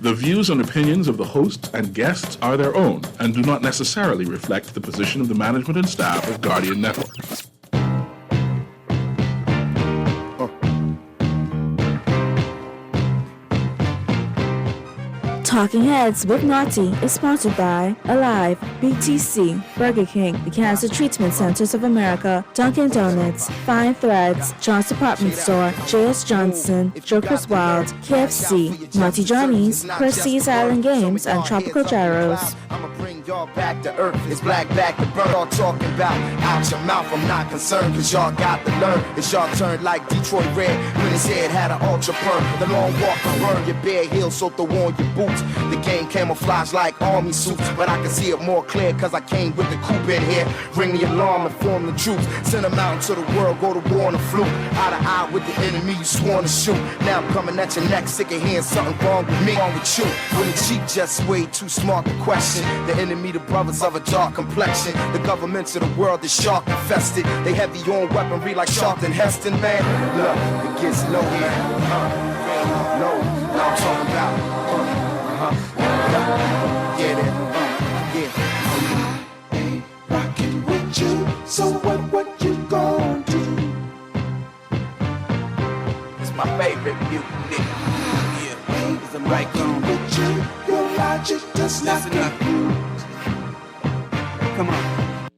The views and opinions of the host and guests are their own and do not necessarily reflect the position of the management and staff of Guardian Network. Talking Heads with Naughty is sponsored by Alive, BTC, Burger King, the Cancer Treatment Centers of America, Dunkin' Donuts, Fine Threads, John's Department Store, J.S. Johnson, Joker's Wild, KFC, Naughty Johnny's, Percy's Island Games, and Tropical Gyros. Y'all back to earth, it's black back to burn. All talking about out your mouth, I'm not concerned, cause y'all got to learn. It's y'all turn like Detroit Red when his head had an ultra perm. The long walk to burn your bare heels, so throw on your boots. The game camouflage like army suits, but I can see it more clear cause I came with the coupe in here. Ring the alarm and form the troops. Send them out into the world, go to war on the fluke. Eye to eye with the enemy you sworn to shoot. Now I'm coming at your neck, sick of hearing something wrong with me, wrong with you. When the cheap just way too smart to question. The enemy, the brothers of a dark complexion. The governments of the world is shark infested. They heavy on weaponry like Charlton Heston, man. Look, it gets low here. Low, now I'm talking about. Get it, yeah. Ain't rockin' with you, so what you gon' do? It's my favorite music. Yeah, Ain't I'm right rockin' with you, your logic does not compute. Come on.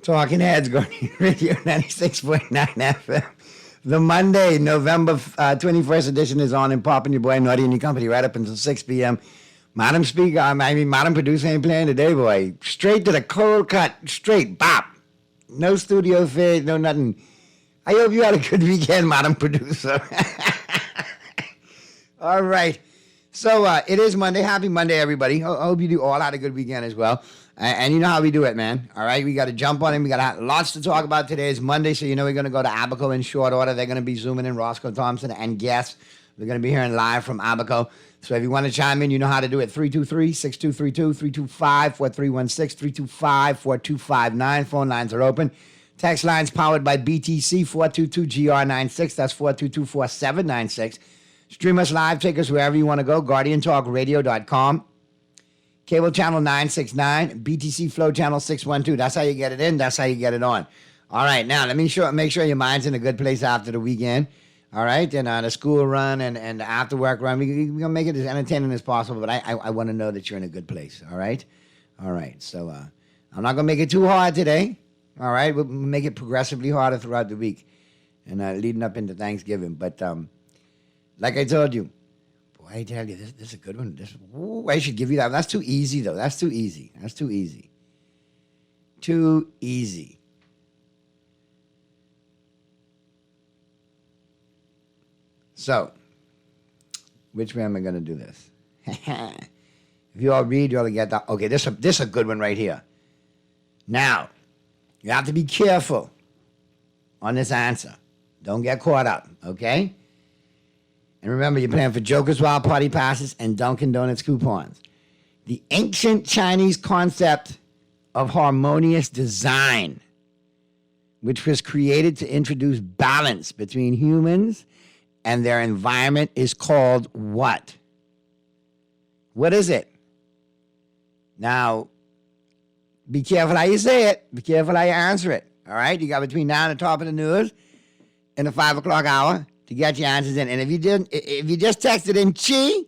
Talking Heads, Guardian Radio 96.9 FM. The Monday, November 21st edition is on and popping. Your boy Naughty and your company right up until 6 p.m. Madam Speaker, Madam Producer ain't playing today, boy. Straight to the cold cut, straight bop. No studio fade, no nothing. I hope you had a good weekend, Madam Producer. All right. So it is Monday. Happy Monday, everybody. I hope you do all had a good weekend as well. And you know how we do it, man. All right, we got to jump on it. We got lots to talk about. Today is Monday, so you know we're going to go to Abaco in short order. They're going to be zooming in Roscoe Thompson and guests. We're going to be hearing live from Abaco. So if you want to chime in, you know how to do it. 323-6232, 325-4316, 325-4259. Phone lines are open. Text lines powered by BTC, 422-GR96. That's 422-4796. Stream us live. Take us wherever you want to go. GuardianTalkRadio.com. Cable channel 969, BTC Flow channel 612. That's how you get it in. That's how you get it on. All right, now let me make sure your mind's in a good place after the weekend. All right, and the school run and the after work run. We're going to make it as entertaining as possible, but I want to know that you're in a good place. All right? All right, so I'm not going to make it too hard today. All right, we'll make it progressively harder throughout the week and leading up into Thanksgiving. But like I told you, I tell you, this is a good one. I should give you that. That's too easy, though. That's too easy. That's too easy. Too easy. So, which way am I going to do this? If you all read, you ought to get that. Okay, this is a good one right here. Now, you have to be careful on this answer. Don't get caught up, okay? And remember, you're playing for Joker's Wild Party Passes and Dunkin' Donuts coupons. The ancient Chinese concept of harmonious design, which was created to introduce balance between humans and their environment, is called what? What is it? Now, be careful how you say it. Be careful how you answer it. All right? You got between now and the top of the news and the 5 o'clock hour to get your answers in. And if you just texted in chi,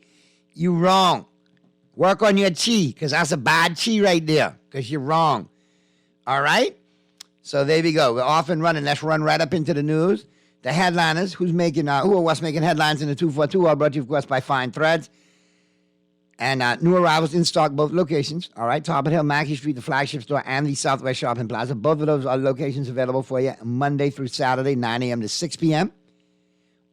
you wrong. Work on your chi, because that's a bad chi right there, because you're wrong. All right? So there we go. We're off and running. Let's run right up into the news. The headliners, who are what's making headlines in the 242, are brought to you, of course, by Fine Threads. And new arrivals in stock, both locations. All right, Top of Hill, Mackey Street, the flagship store, and the Southwest Shopping Plaza. Both of those are locations available for you Monday through Saturday, 9 a.m. to 6 p.m.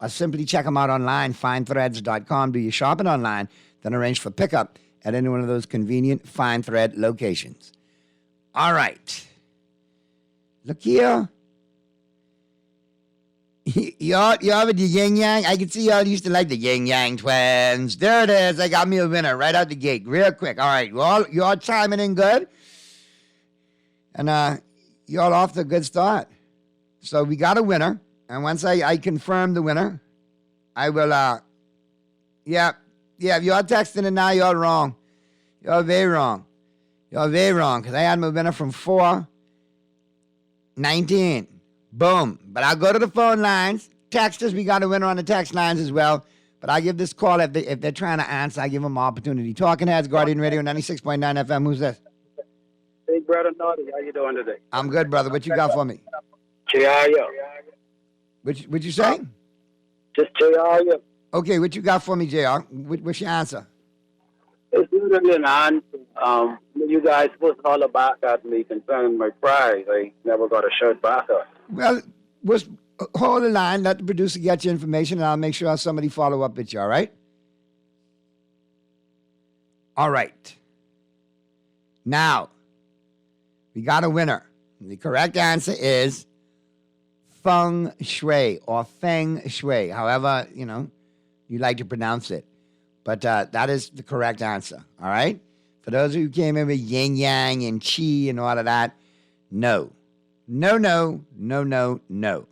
Or simply check them out online, finethreads.com. Do your shopping online, then arrange for pickup at any one of those convenient Fine Thread locations. All right. Look here. Y'all with the yin yang? I can see y'all used to like the yin yang twins. There it is. I got me a winner right out the gate, real quick. All right, y'all chiming in good. And y'all off to a good start. So we got a winner. And once I confirm the winner, I will, Yeah, if you're texting it now, you're wrong. You're very wrong. You're very wrong, because I had my winner from 4:19. Boom. But I'll go to the phone lines. Text us. We got a winner on the text lines as well. But I give this call if they're trying to answer. I give them opportunity. Talking Heads, Guardian Radio, 96.9 FM. Who's this? Big brother Naughty, how you doing today? I'm good, brother. What you got for me? Chiayo. What you say? Just Chiayo. Okay, what you got for me, JR? What's your answer? It's usually an answer. You guys supposed to holler back at me concerning my prize. I never got a shirt back up. Well, hold the line. Let the producer get your information, and I'll make sure somebody follow up with you, all right? All right. Now, we got a winner. The correct answer is feng shui or feng shui, however, you like to pronounce it. But that is the correct answer, all right? For those who came in with yin yang and qi and all of that, no. No, no, no, no, no.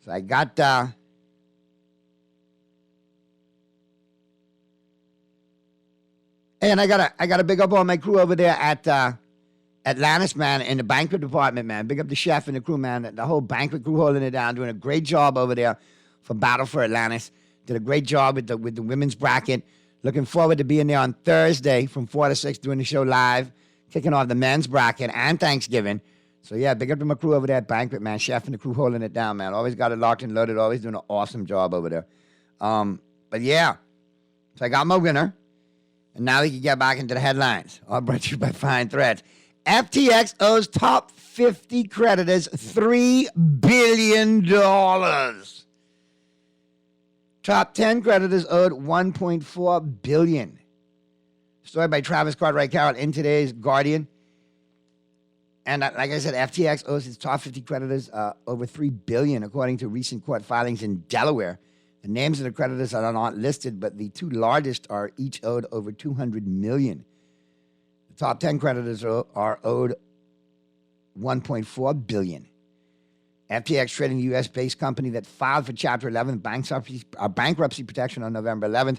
So I got and I gotta big up all my crew over there at Atlantis, man, in the banquet department, man. Big up the chef and the crew, man. The whole banquet crew holding it down, doing a great job over there for Battle for Atlantis. Did a great job with the women's bracket. Looking forward to being there on Thursday from 4 to 6, doing the show live, kicking off the men's bracket and Thanksgiving. So, yeah, big up to my crew over there at Banquet, man. Chef and the crew holding it down, man. Always got it locked and loaded. Always doing an awesome job over there. But, yeah. So, I got my winner. And now we can get back into the headlines. All brought to you by Fine Threads. FTX owes top 50 creditors $3 billion. Top 10 creditors owed $1.4 billion. Story by Travis Cartwright Carroll in today's Guardian. And like I said, FTX owes its top 50 creditors over $3 billion, according to recent court filings in Delaware. The names of the creditors are not listed, but the two largest are each owed over $200 million. The top 10 creditors are owed $1.4 billion. FTX trading, the U.S.-based company that filed for Chapter 11 bankruptcy protection on November 11th,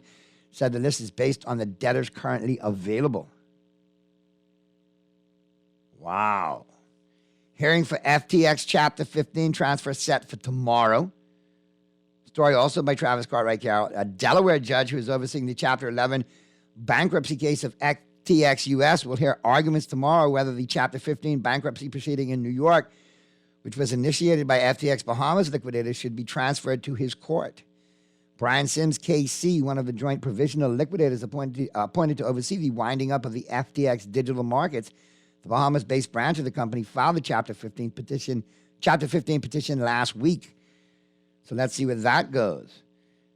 said the list is based on the debtors currently available. Wow. Hearing for FTX Chapter 15 transfer set for tomorrow. Story also by Travis Cartwright Carroll. A Delaware judge who is overseeing the Chapter 11 bankruptcy case of FTX U.S. will hear arguments tomorrow whether the Chapter 15 bankruptcy proceeding in New York, which was initiated by FTX Bahamas liquidators, should be transferred to his court. Brian Sims, KC, one of the joint provisional liquidators appointed to oversee the winding up of the FTX digital markets, the Bahamas-based branch of the company, filed the Chapter 15 petition last week. So let's see where that goes.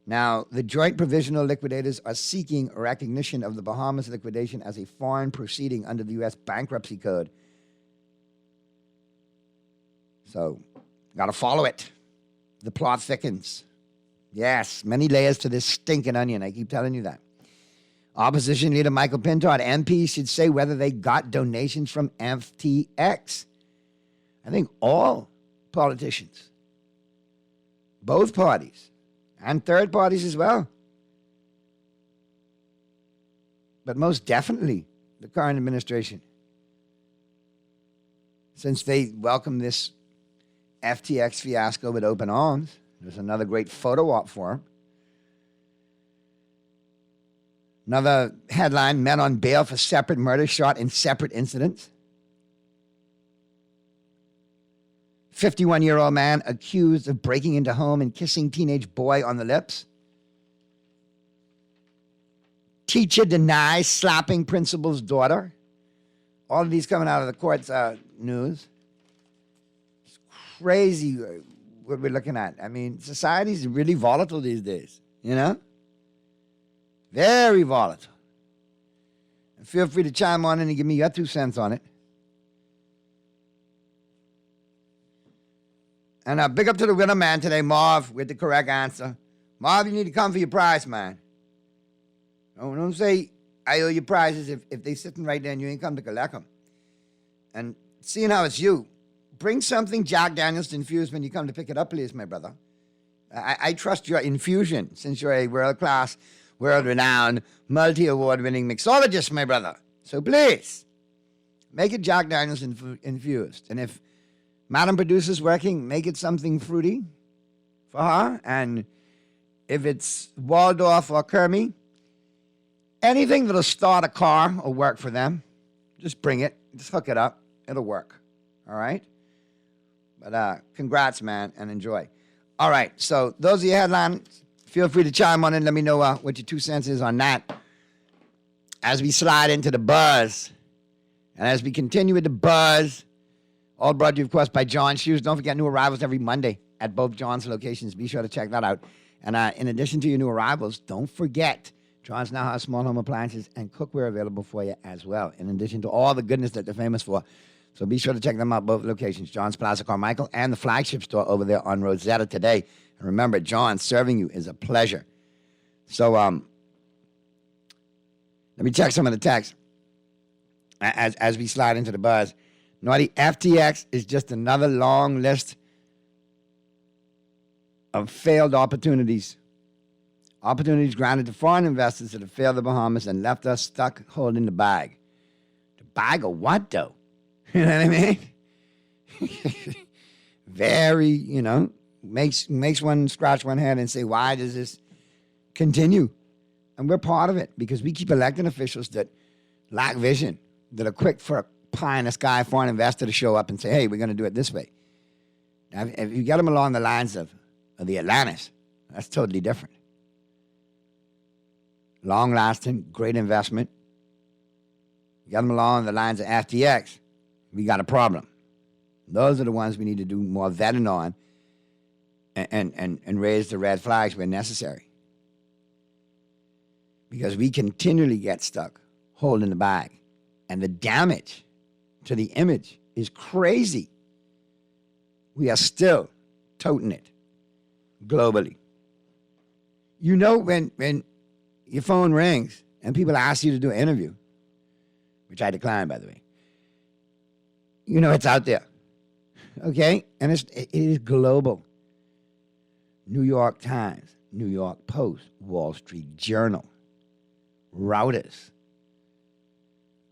Now, the joint provisional liquidators are seeking recognition of the Bahamas liquidation as a foreign proceeding under the U.S. Bankruptcy Code. So, got to follow it. The plot thickens. Yes, many layers to this stinking onion. I keep telling you that. Opposition leader Michael Pintard, MP, should say whether they got donations from FTX. I think all politicians, both parties, and third parties as well, but most definitely the current administration, since they welcomed this FTX fiasco with open arms. There's another great photo op for him. Another headline, men on bail for separate murders shot in separate incidents. 51-year-old man accused of breaking into home and kissing teenage boy on the lips. Teacher denies slapping principal's daughter. All of these coming out of the court's news. It's crazy what we're looking at. I mean, society's really volatile these days, you know? Very volatile. And feel free to chime on in and give me your 2 cents on it. And big up to the winner, man, today, Marv, with the correct answer. Marv, you need to come for your prize, man. Don't say I owe you prizes if they sitting right there and you ain't come to collect them. And seeing how it's you, bring something Jack Daniels to infuse when you come to pick it up, please, my brother. I trust your infusion since you're a world-class world-renowned, multi-award-winning mixologist, my brother. So please, make it Jack Daniels infused. And if Madam Producer's working, make it something fruity for her. And if it's Waldorf or Kermie, anything that'll start a car or work for them, just bring it. Just hook it up. It'll work. All right? But congrats, man, and enjoy. All right, so those are your headlines. Feel free to chime on in. Let me know what your 2 cents is on that. As we slide into the buzz, and as we continue with the buzz, all brought to you, of course, by John Shoes. Don't forget new arrivals every Monday at both John's locations. Be sure to check that out. And in addition to your new arrivals, don't forget, John's now has small home appliances and cookware available for you as well, in addition to all the goodness that they're famous for. So be sure to check them out, both locations, John's Plaza Carmichael and the flagship store over there on Rosetta today. And remember, John, serving you is a pleasure. So let me check some of the texts as we slide into the buzz. Naughty, FTX is just another long list of failed opportunities. Opportunities granted to foreign investors that have failed the Bahamas and left us stuck holding the bag. The bag of what, though? You know what I mean? Very, makes one scratch one head and say, why does this continue? And we're part of it because we keep electing officials that lack vision, that are quick for a pie in the sky foreign investor to show up and say, hey, we're going to do it this way. Now, if you get them along the lines of the Atlantis, that's totally different. Long-lasting, great investment. You get them along the lines of FTX, we got a problem. Those are the ones we need to do more vetting on and raise the red flags where necessary. Because we continually get stuck holding the bag. And the damage to the image is crazy. We are still toting it globally. You know when your phone rings and people ask you to do an interview, which I decline, by the way, you know it's out there, okay? And it is global. New York Times, New York Post, Wall Street Journal, Reuters,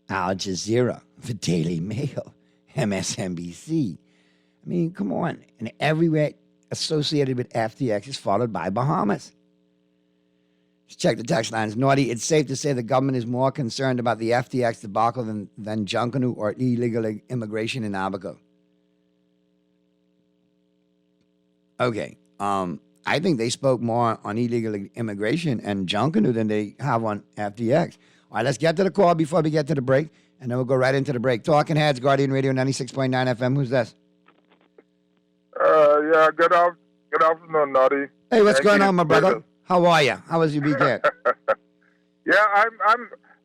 Al Jazeera, the Daily Mail, MSNBC. I mean, come on. And everywhere associated with FTX is followed by Bahamas. Let's check the text lines. Naughty, it's safe to say the government is more concerned about the FTX debacle than Junkanoo or illegal immigration in Abaco. Okay. I think they spoke more on illegal immigration and Junkanoo than they have on FTX. All right, let's get to the call before we get to the break, and then we'll go right into the break. Talking Heads, Guardian Radio 96.9 FM. Who's this? Yeah, good afternoon, Naughty. Hey, what's going on, my brother? How are you? How was your weekend? Yeah,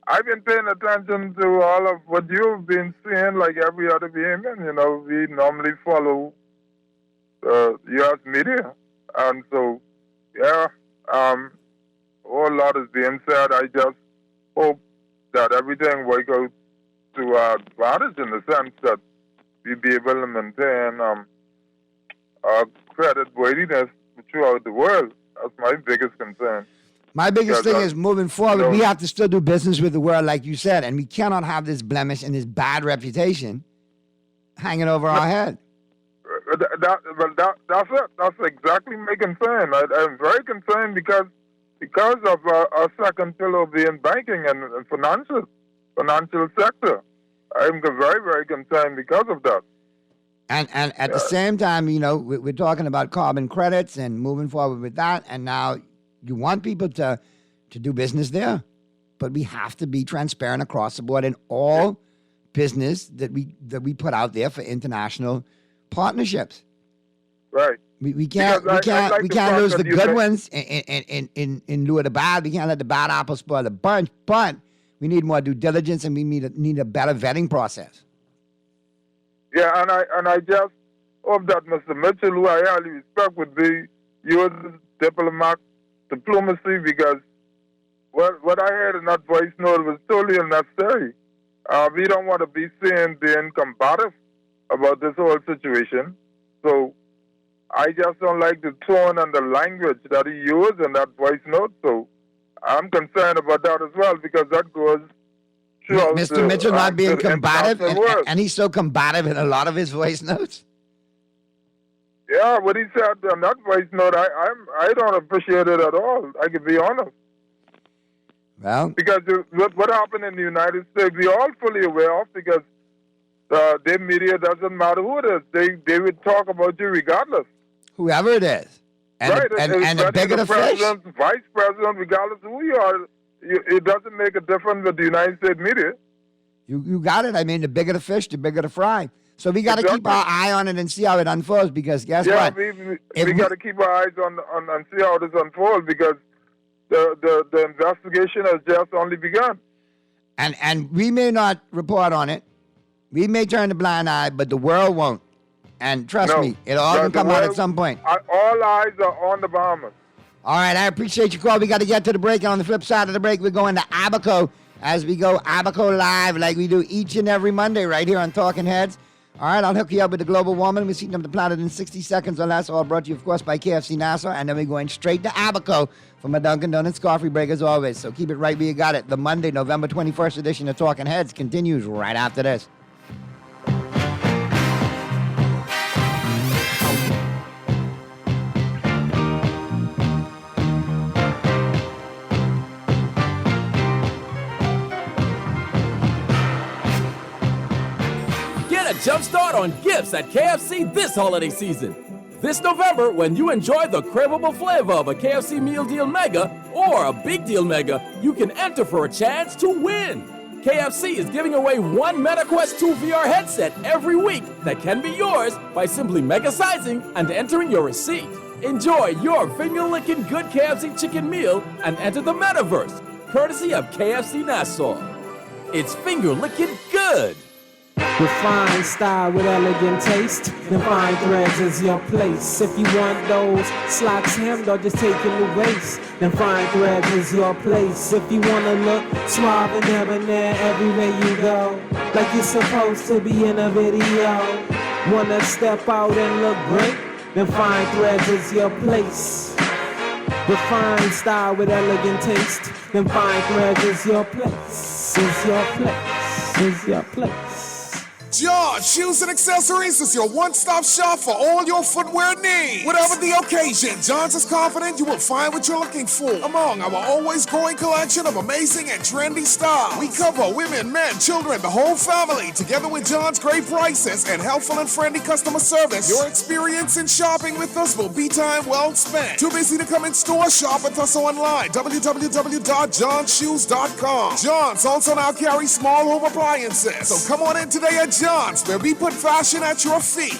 I've been paying attention to all of what you've been seeing, like every other Bahamian. We normally follow U.S. media, and so yeah, a whole lot is being said. I just hope that everything will go to our advantage in the sense that we be able to maintain credit worthiness throughout the world. That's my biggest concern. My biggest thing is moving forward, we have to still do business with the world, like you said, and we cannot have this blemish and this bad reputation hanging over our head. That's it. That's exactly my concern. I'm very concerned because of our second pillar being banking and financial sector. I'm very, very concerned because of that. And at the same time, we're talking about carbon credits and moving forward with that. And now you want people to do business there, but we have to be transparent across the board in all business that we put out there for international partnerships. Right. We can't lose the good ones in lieu of the bad. We can't let the bad apples spoil the bunch. But we need more due diligence, and we need a better vetting process. Yeah, and I just hope that Mr. Mitchell, who I highly respect, would be use diplomacy, because what I heard in that voice note was totally unnecessary. We don't want to be seen being combative about this whole situation. So I just don't like the tone and the language that he used in that voice note. So I'm concerned about that as well because that goes throughout Mr. Mitchell not being the combative, international world. and he's so combative in a lot of his voice notes. Yeah, what he said on that voice note, I don't appreciate it at all. I can be honest. Well, Because what happened in the United States, we're all fully aware of because their media doesn't matter who it is. They would talk about you regardless. whoever it is. And, right? and the bigger the fish. president, vice president, regardless of who you are, it doesn't make a difference with the United States media. You got it. I mean, the bigger the fish, the bigger the fry. So we got to keep Exactly. our eye on it and see how it unfolds because guess Yeah, what? we got to keep our eyes on and see how this unfolds because the investigation has just only begun. And we may not report on it. We may turn a blind eye, but the world won't. And trust No. me, it'll all The come out at world- some point. All eyes are on the Bahamas. All right, I appreciate your call. We got to get to the break. And on the flip side of the break, we're going to Abaco as we go Abaco Live like we do each and every Monday right here on Talking Heads. All right, I'll hook you up with the global warming. We're heating up the planet in 60 seconds or less. All brought to you, of course, by KFC Nassau. And then we're going straight to Abaco for my Dunkin' Donuts coffee break as always. So keep it right where you got it. The Monday, November 21st edition of Talking Heads continues right after this. Get a jump start on gifts at KFC this holiday season. This November, when you enjoy the craveable flavor of a KFC Meal Deal Mega or a Big Deal Mega, you can enter for a chance to win. KFC is giving away one MetaQuest 2 VR headset every week that can be yours by simply mega-sizing and entering your receipt. Enjoy your finger-licking good KFC chicken meal and enter the metaverse, courtesy of KFC Nassau. It's finger-licking good. Refined style with elegant taste. Then fine threads is your place. If you want those slacks hemmed or just taking the waist, then fine threads is your place. If you wanna look suave and debonair everywhere you go, like you're supposed to be in a video, wanna step out and look great, then fine threads is your place. Refined style with elegant taste, then fine threads is your place. Is your place. Is your place. John Shoes and Accessories is your one-stop shop for all your footwear needs. Whatever the occasion, John's is confident you will find what you're looking for among our always growing collection of amazing and trendy styles. We cover women, men, children, the whole family. Together with John's great prices and helpful and friendly customer service, your experience in shopping with us will be time well spent. Too busy to come in store? Shop with us online. www.johnshoes.com. John's also now carries small home appliances. So come on in today at John's, where we put fashion at your feet.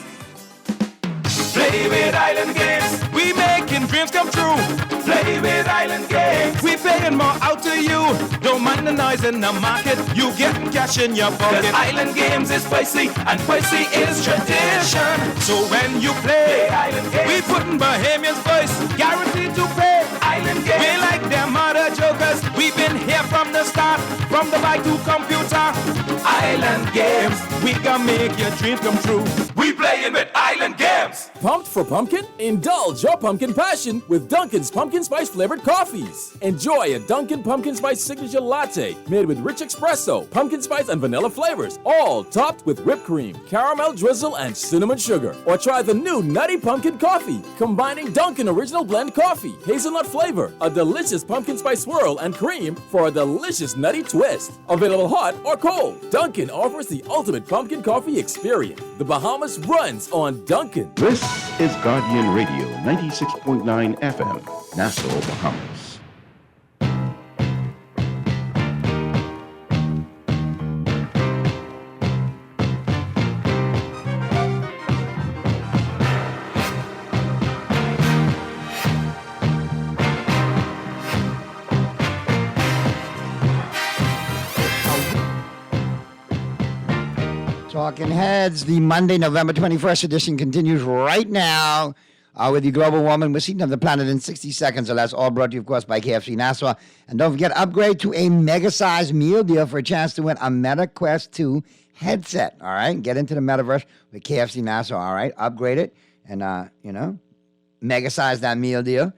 Play with Island Games. We making dreams come true. Play with Island Games. We paying more out to you. Don't mind the noise in the market. You getting cash in your pocket. 'Cause Island Games is spicy and spicy is tradition. So when you play Island Games, we putting Bahamian's voice guaranteed to pay. Island Games. We like them other jokers. We've been here from the start, from the bike to computer. Island Games. We can make your dreams come true. We playing with Island Games. Pumped for pumpkin? Indulge your pumpkin passion with Dunkin's pumpkin spice flavored coffees. Enjoy a Dunkin' pumpkin spice signature latte made with rich espresso, pumpkin spice, and vanilla flavors, all topped with whipped cream, caramel drizzle, and cinnamon sugar. Or try the new Nutty Pumpkin Coffee, combining Dunkin' Original Blend Coffee, hazelnut flavor, a delicious pumpkin spice swirl, and cream for a delicious nutty twist. Available hot or cold, Dunkin' offers the ultimate pumpkin coffee experience. The Bahamas runs on Dunkin'. This is Guardian Radio 96.9 FM, Nassau, Bahamas. Talking Heads, the Monday, November 21st edition continues right now with the global warming. We're heating up the planet in 60 seconds or less, all brought to you, of course, by KFC Nassau. And don't forget, upgrade to a mega-sized meal deal for a chance to win a MetaQuest 2 headset, all right? Get into the metaverse with KFC Nassau, all right? Upgrade it and, mega-size that meal deal.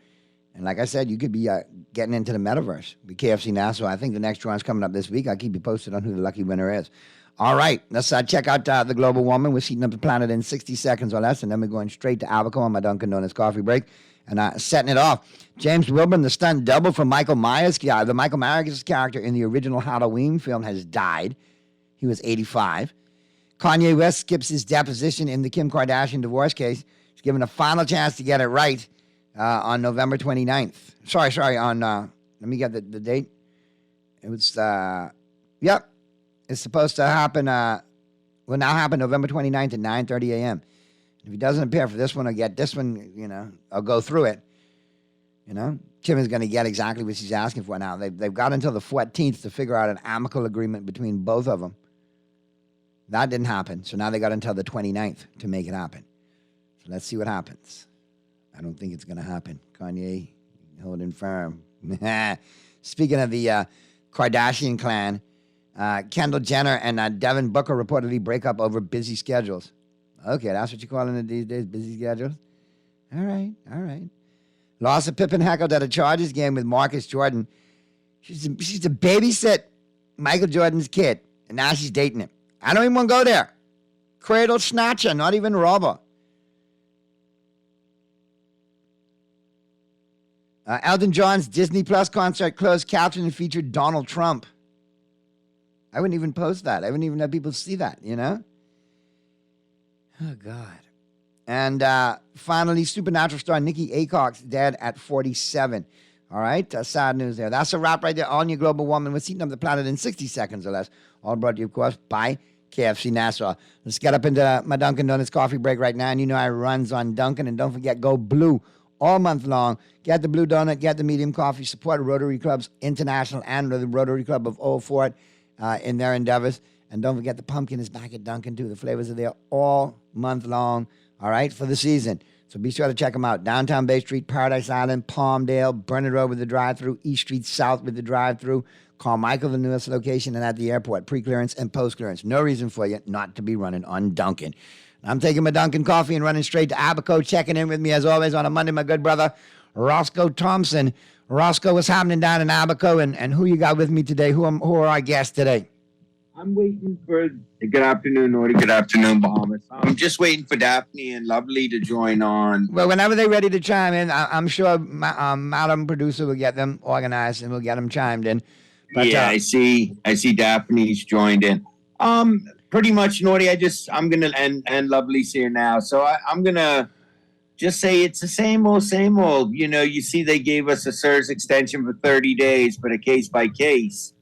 And like I said, you could be getting into the metaverse with KFC Nassau. I think the next drawing's coming up this week. I'll keep you posted on who the lucky winner is. All right, let's check out the Global Warming. We're heating up the planet in 60 seconds or less, and then we're going straight to Abaco on my Dunkin' Donuts coffee break and setting it off. James Wilburn, the stunt double for Michael Myers. Yeah, the Michael Myers character in the original Halloween film has died. He was 85. Kanye West skips his deposition in the Kim Kardashian divorce case. He's given a final chance to get it right on November 29th. Sorry, on, let me get the date. It was, yep. It's supposed to happen, will now happen November 29th at 9:30 a.m. If he doesn't appear for this one or get this one, I'll go through it. Kim is going to get exactly what she's asking for now. They've got until the 14th to figure out an amicable agreement between both of them. That didn't happen, so now they got until the 29th to make it happen. So let's see what happens. I don't think it's going to happen. Kanye, holding firm. Speaking of the Kardashian clan, Kendall Jenner and Devin Booker reportedly break up over busy schedules. Okay, that's what you're calling it these days, busy schedules? All right. Larsa Pippen heckled at a Chargers game with Marcus Jordan. She's to babysit Michael Jordan's kid, and now she's dating him. I don't even want to go there. Cradle snatcher, not even robber. Elton John's Disney Plus concert closed caption and featured Donald Trump. I wouldn't even post that. I wouldn't even let people see that, Oh, God. And finally, Supernatural star Nikki Aycock's dead at 47. All right, sad news there. That's a wrap right there on your Global Warming. We're heating up the planet in 60 seconds or less. All brought to you, of course, by KFC Nassau. Let's get up into my Dunkin' Donuts coffee break right now. And I runs on Dunkin'. And don't forget, go blue all month long. Get the blue donut, get the medium coffee. Support Rotary Clubs International and the Rotary Club of Old Fort in their endeavors. And don't forget, the pumpkin is back at Dunkin' too. The flavors are there all month long, all right, for the season. So be sure to check them out. Downtown Bay Street, Paradise Island, Palmdale, Burnett Road with the drive-thru, East Street South with the drive-thru, Carmichael, the newest location, and at the airport, pre-clearance and post-clearance. No reason for you not to be running on Dunkin'. I'm taking my Dunkin' coffee and running straight to Abaco. Checking in with me, as always, on a Monday, my good brother, Roscoe Thompson. Roscoe, what's happening down in Abaco, and who you got with me today? Who are our guests today? I'm waiting for, good afternoon, Nordy. Good afternoon, Bahamas. I'm just waiting for Daphne and Lovely to join on. Well, whenever they're ready to chime in, I'm sure Madam Producer will get them organized and we'll get them chimed in. But, yeah, I see Daphne's joined in. Pretty much, Nordy, I'm going to, and Lovely's here now. So I'm going to just say it's the same old. You see they gave us a SIRS extension for 30 days, but a case by case.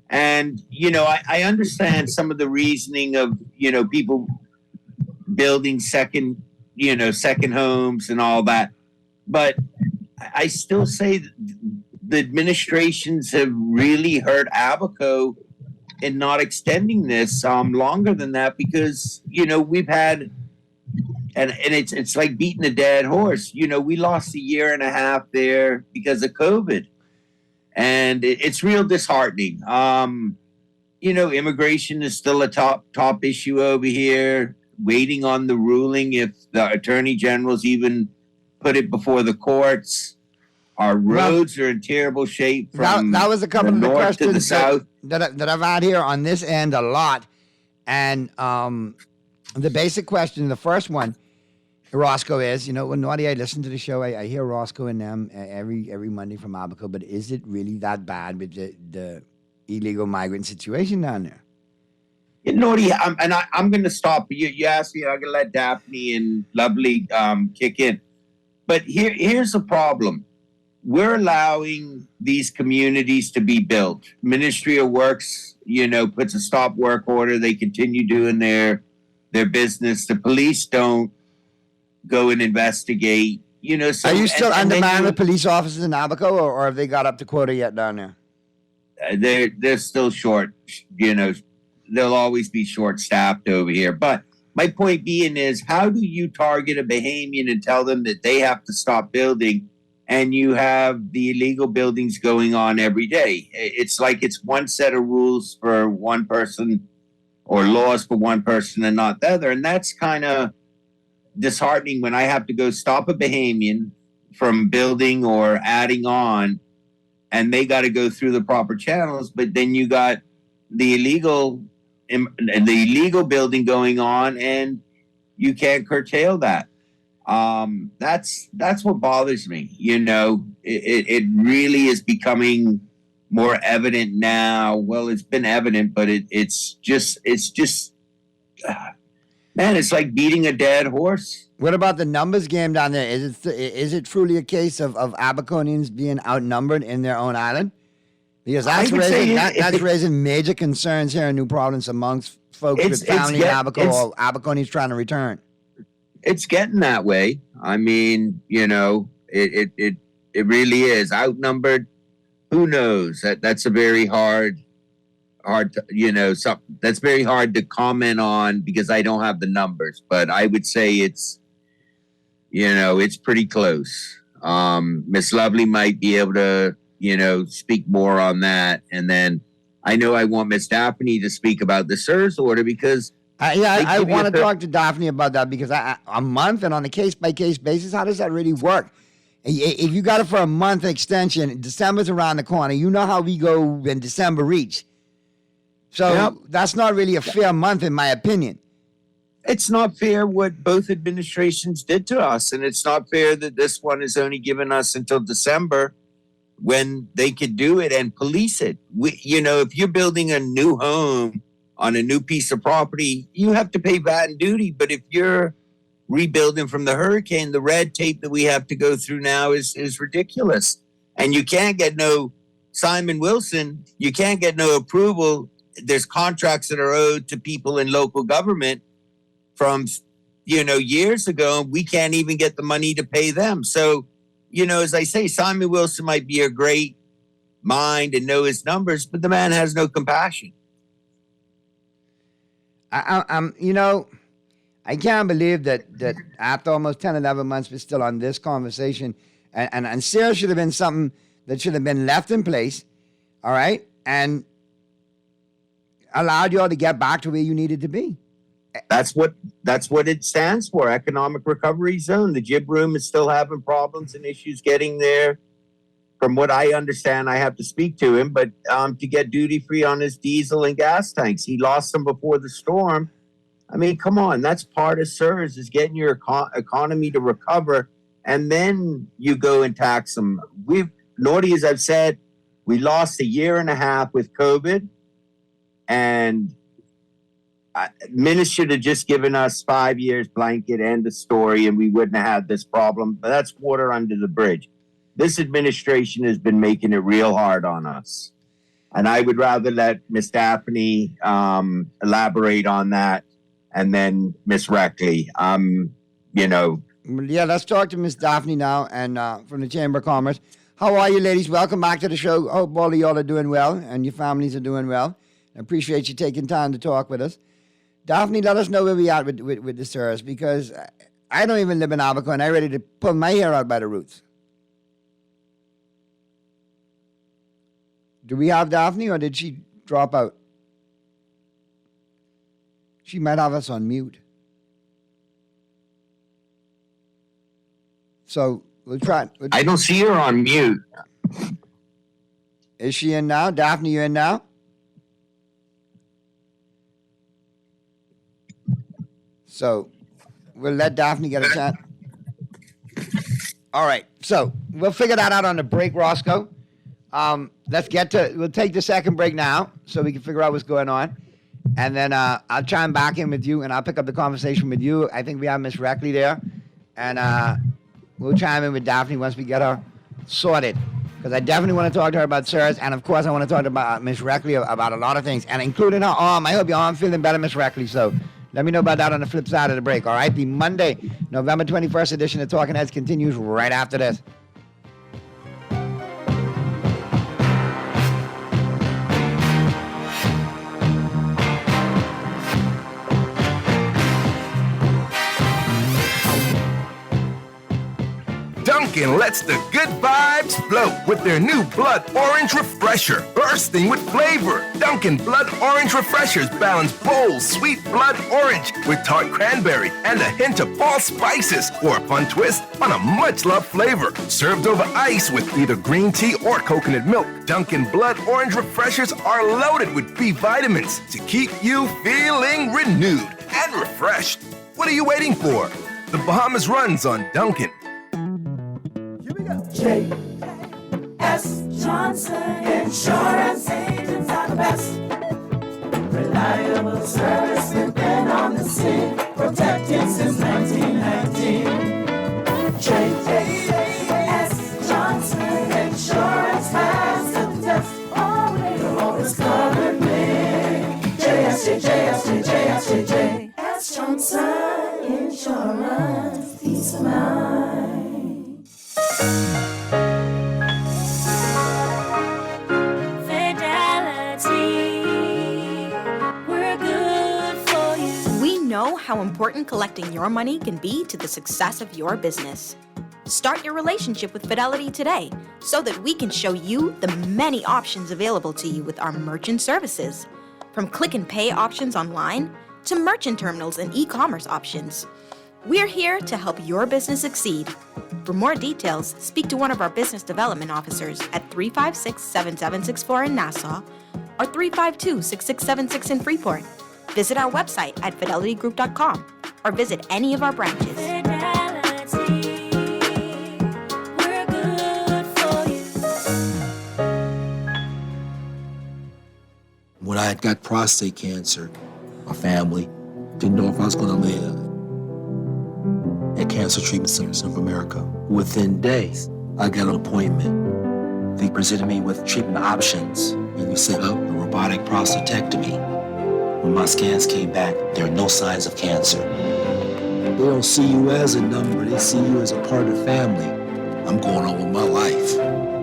And, I understand some of the reasoning of, people building second homes and all that. But I still say that the administrations have really hurt Abaco in not extending this longer than that because, we've had, and it's like beating a dead horse. We lost a year and a half there because of COVID. And it's real disheartening. Immigration is still a top issue over here, waiting on the ruling if the attorney general's even put it before the courts. Our roads are in terrible shape from that was a couple the of the north questions to the south. that I've had here on this end a lot. And the basic question, the first one, Roscoe is, when Naughty, I listen to the show, I hear Roscoe and them every Monday from Abaco, but is it really that bad with the illegal migrant situation down there? Yeah, Naughty, I'm going to stop. You asked me, I'm going to let Daphne and Lovely kick in. But here's the problem. We're allowing these communities to be built. Ministry of Works, puts a stop work order. They continue doing their business. The police don't go and investigate, So, are you still undermining the police officers in Abaco, or have they got up to quota yet down there? They're still short, They'll always be short-staffed over here. But my point being is, how do you target a Bahamian and tell them that they have to stop building, and you have the illegal buildings going on every day? It's like it's one set of rules for one person or laws for one person and not the other. And that's kind of disheartening when I have to go stop a Bahamian, from building or adding on, and they got to go through the proper channels. But then you got the illegal building going on, and you can't curtail that. That's what bothers me. You know, it really is becoming more evident now. Well, it's been evident, but it's just man, it's like beating a dead horse. What about the numbers game down there? Is it truly a case of Abaconians being outnumbered in their own island? Because that's raising major concerns here in New Providence amongst folks with family in Abaco or Abaconians trying to return. It's getting that way. I mean, you know, it really is outnumbered. Who knows? That's a very hard to, you know, that's very hard to comment on because I don't have the numbers, but I would say it's, you know, it's pretty close. Miss Lovely might be able to, you know, speak more on that. And then I know I want Miss Daphne to speak about the SIRS order because I want to talk to Daphne about that because a month and on a case-by-case basis, how does that really work? If you got it for a month extension, December's around the corner. You know how we go when December reach. So that's not really a fair month, in my opinion. It's not fair what both administrations did to us, and it's not fair that this one is only given us until December when they could do it and police it. You know, if you're building a new home on a new piece of property, you have to pay VAT and duty. But if you're rebuilding from the hurricane, the red tape that we have to go through now is ridiculous. And you can't get no Simon Wilson, you can't get no approval. There's contracts that are owed to people in local government from, you know, years ago. We can't even get the money to pay them. So, you know, as I say, Simon Wilson might be a great mind and know his numbers, but the man has no compassion. You know, I can't believe that after almost 10, 11 months, we're still on this conversation. And SIRS should have been something that should have been left in place, all right, and allowed you all to get back to where you needed to be. That's what it stands for, Economic Recovery Zone. The Jib Room is still having problems and issues getting there. From what I understand, I have to speak to him, but to get duty-free on his diesel and gas tanks. He lost them before the storm. I mean, come on, that's part of SIRS, is getting your economy to recover, and then you go and tax them. Norty, as I've said, we lost a year and a half with COVID, and Minnis should have just given us 5 years blanket, end of story, and we wouldn't have had this problem. But that's water under the bridge. This administration has been making it real hard on us. And I would rather let Miss Daphne elaborate on that, and then Miss Reckley. You know. Yeah, let's talk to Miss Daphne now, and from the Chamber of Commerce. How are you, ladies? Welcome back to the show. Hope all of y'all are doing well, and your families are doing well. I appreciate you taking time to talk with us. Daphne, let us know where we are with the SIRS, because I don't even live in Abaco, and I'm ready to pull my hair out by the roots. Do we have Daphne, or did she drop out? She might have us on mute. So we'll try. I don't see her on mute. Is she in now? Daphne, you in now? So we'll let Daphne get a chance. All right. So we'll figure that out on the break, Roscoe. We'll take the second break now so we can figure out what's going on. And then I'll chime back in with you, and I'll pick up the conversation with you. I think we have Miss Reckley there. And we'll chime in with Daphne once we get her sorted. Because I definitely want to talk to her about SIRS. And, of course, I want to talk to Miss Reckley about a lot of things, and including her arm. I hope your arm's feeling better, Miss Reckley. So let me know about that on the flip side of the break, all right? The Monday, November 21st edition of Talking Heads continues right after this. Don't Dunkin' lets the good vibes flow with their new Blood Orange Refresher, bursting with flavor. Dunkin' Blood Orange Refreshers balance bold, sweet blood orange with tart cranberry and a hint of fall spices for a fun twist on a much-loved flavor. Served over ice with either green tea or coconut milk, Dunkin' Blood Orange Refreshers are loaded with B vitamins to keep you feeling renewed and refreshed. What are you waiting for? The Bahamas runs on Dunkin'. J.S. Johnson Insurance agents are the best. Reliable service, we've been on the scene, protected since 1919. J.S. Johnson Insurance has the test. You'll always cover me. J.S. Johnson Insurance, peace of mind. Fidelity, we're good for you. We know how important collecting your money can be to the success of your business. Start your relationship with Fidelity today so that we can show you the many options available to you with our merchant services. From click and pay options online to merchant terminals and e-commerce options. We're here to help your business succeed. For more details, speak to one of our business development officers at 356-7764 in Nassau or 352-6676 in Freeport. Visit our website at fidelitygroup.com or visit any of our branches. When I got prostate cancer, my family didn't know if I was going to live. At Cancer Treatment Centers of America, within days, I got an appointment. They presented me with treatment options, and we set up a robotic prostatectomy. When my scans came back, there are no signs of cancer. They don't see you as a number, they see you as a part of the family. I'm going on with my life.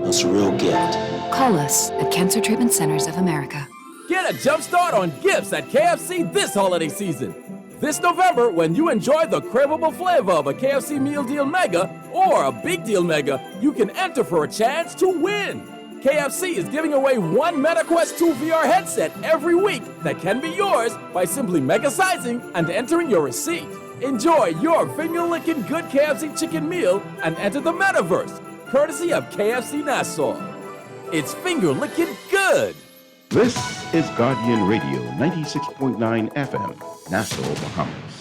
It's a real gift. Call us at Cancer Treatment Centers of America. Get a jump start on gifts at KFC this holiday season. This November, when you enjoy the craveable flavor of a KFC Meal Deal Mega or a Big Deal Mega, you can enter for a chance to win. KFC is giving away one MetaQuest 2 VR headset every week that can be yours by simply mega-sizing and entering your receipt. Enjoy your finger-licking good KFC chicken meal and enter the metaverse, courtesy of KFC Nassau. It's finger-licking good. This is Guardian Radio 96.9 FM, Nassau, Bahamas.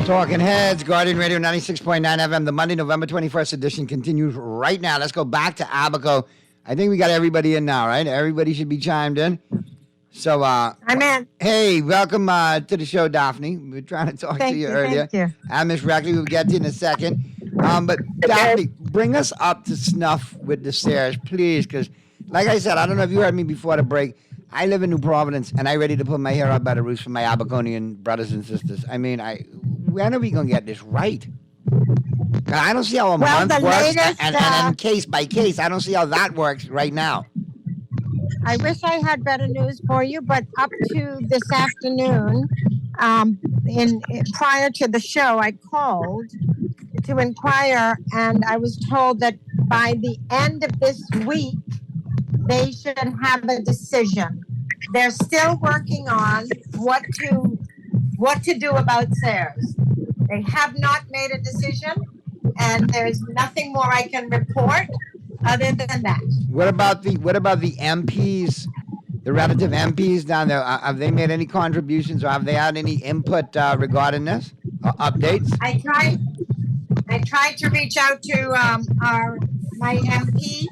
Talking Heads, Guardian Radio 96.9 FM. The Monday, November 21st edition continues right now. Let's go back to Abaco. I think we got everybody in now, right? Everybody should be chimed in. So, I'm in. Hey, welcome to the show, Daphne. We were trying to talk to you earlier. Thank you. I'm Miss Rackley. We'll get to you in a second. But Daphne, bring us up to snuff with the Sayers, please, because, like I said, I don't know if you heard me before the break. I live in New Providence, and I'm ready to put my hair up by the roots for my Abaconian brothers and sisters. I mean, when are we going to get this right? I don't see how a month works, and then case by case, I don't see how that works right now. I wish I had better news for you, but up to this afternoon, prior to the show, I called to inquire, and I was told that by the end of this week, they should have a decision. They're still working on what to do about Sayers. They have not made a decision, and there's nothing more I can report other than that. What about the MPs, the relative MPs down there? Have they made any contributions, or have they had any input regarding this? Updates? I tried to reach out to my MP.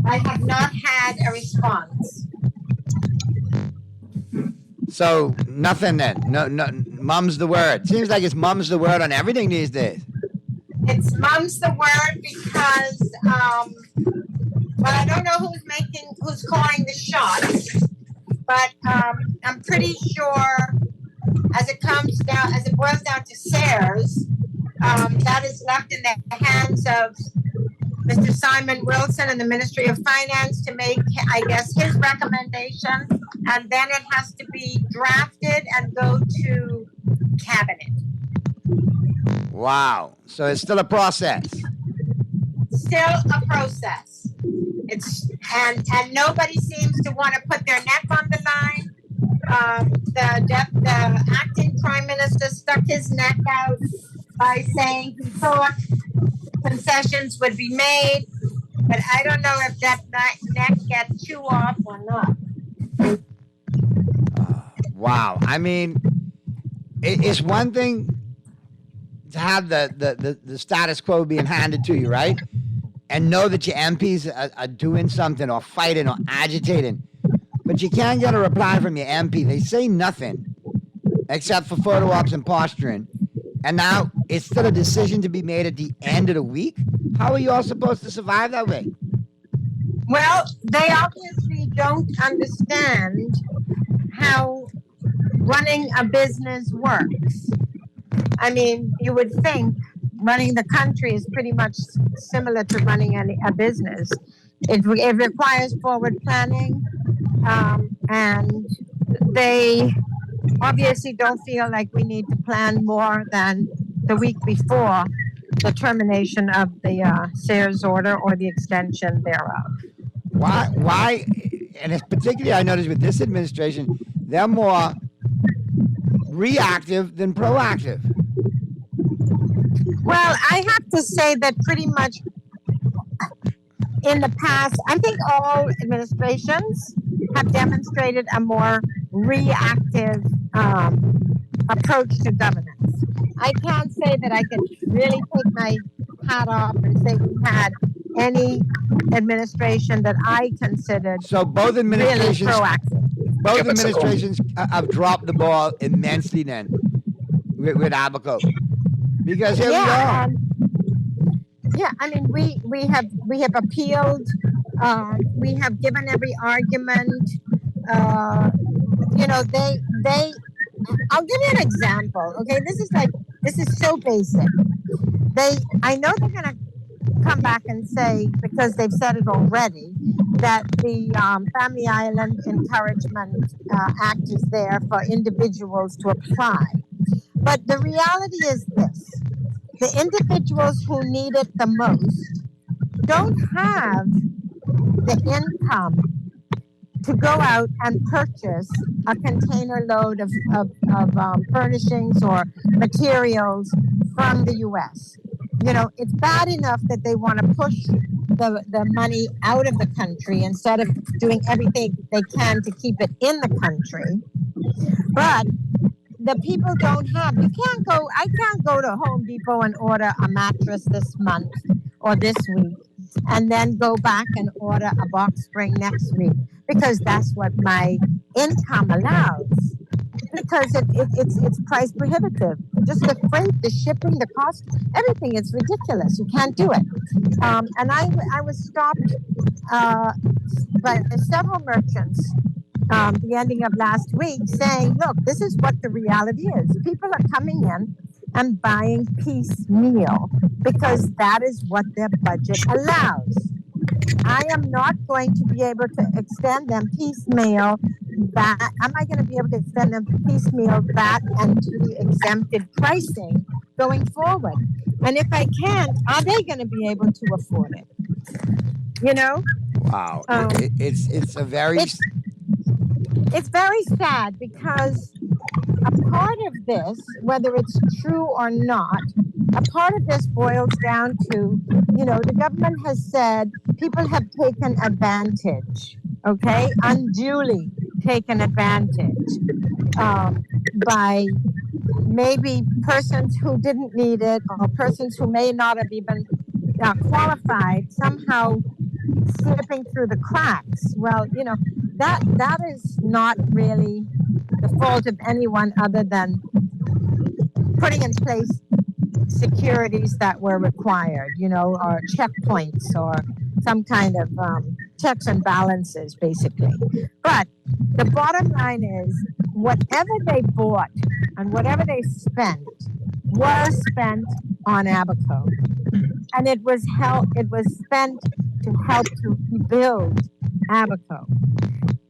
I have not had a response. So nothing then. No, mum's the word. Seems like it's mum's the word on everything these days. It's mum's the word because, well, I don't know who's calling the shots, but I'm pretty sure as it boils down to Sayers, that is left in the hands of Mr. Simon Wilson and the Ministry of Finance to make, I guess, his recommendation, and then it has to be drafted and go to cabinet. Wow. So it's still a process. Still a process. It's and nobody seems to want to put their neck on the line. The acting prime minister stuck his neck out by saying he thought concessions would be made, but I don't know if that neck gets chew off or not. Wow. I mean, it's one thing to have the status quo being handed to you, right? And know that your MPs are doing something or fighting or agitating. But you can't get a reply from your MP. They say nothing except for photo ops and posturing. And now it's still a decision to be made at the end of the week? How are you all supposed to survive that way? Well, they obviously don't understand how running a business works. I mean, you would think running the country is pretty much similar to running a business. It requires forward planning, and they obviously don't feel like we need to plan more than the week before the termination of the Sayers order or the extension thereof. Why? And it's particularly, I noticed with this administration, they're more reactive than proactive. Well, I have to say that pretty much in the past, I think all administrations have demonstrated a more reactive approach to governance. I can't say that I can really take my hat off and say we had any administration that I considered so both administrations, really proactive. Both administrations have dropped the ball immensely then with Abaco. Because here we are. Yeah, I mean, we have appealed. We have given every argument. You know, they. I'll give you an example. Okay, this is so basic. I know they're gonna come back and say, because they've said it already, that the Family Island Encouragement Act is there for individuals to apply. But the reality is this. The individuals who need it the most don't have the income to go out and purchase a container load of furnishings or materials from the U.S. You know, it's bad enough that they want to push the money out of the country instead of doing everything they can to keep it in the country. But the people don't have. I can't go to Home Depot and order a mattress this month or this week and then go back and order a box spring next week because that's what my income allows. Because it's price prohibitive. Just the freight, the shipping, the cost, everything is ridiculous. You can't do it. And I was stopped by several merchants the ending of last week saying, look, this is what the reality is. People are coming in and buying piecemeal because that is what their budget allows. I am not going to be able to extend them piecemeal that. Am I going to be able to extend them piecemeal that and to the exempted pricing going forward? And if I can't, are they going to be able to afford it? You know? Wow. It's a very... It's very sad because a part of this, whether it's true or not, a part of this boils down to, you know, the government has said people have taken advantage, okay, unduly taken advantage by maybe persons who didn't need it or persons who may not have even qualified somehow slipping through the cracks. Well, you know, that is not really the fault of anyone other than putting in place securities that were required, or checkpoints or some kind of checks and balances, basically. But the bottom line is, whatever they bought and whatever they spent was spent on Abaco, and it was spent to help to rebuild Abaco.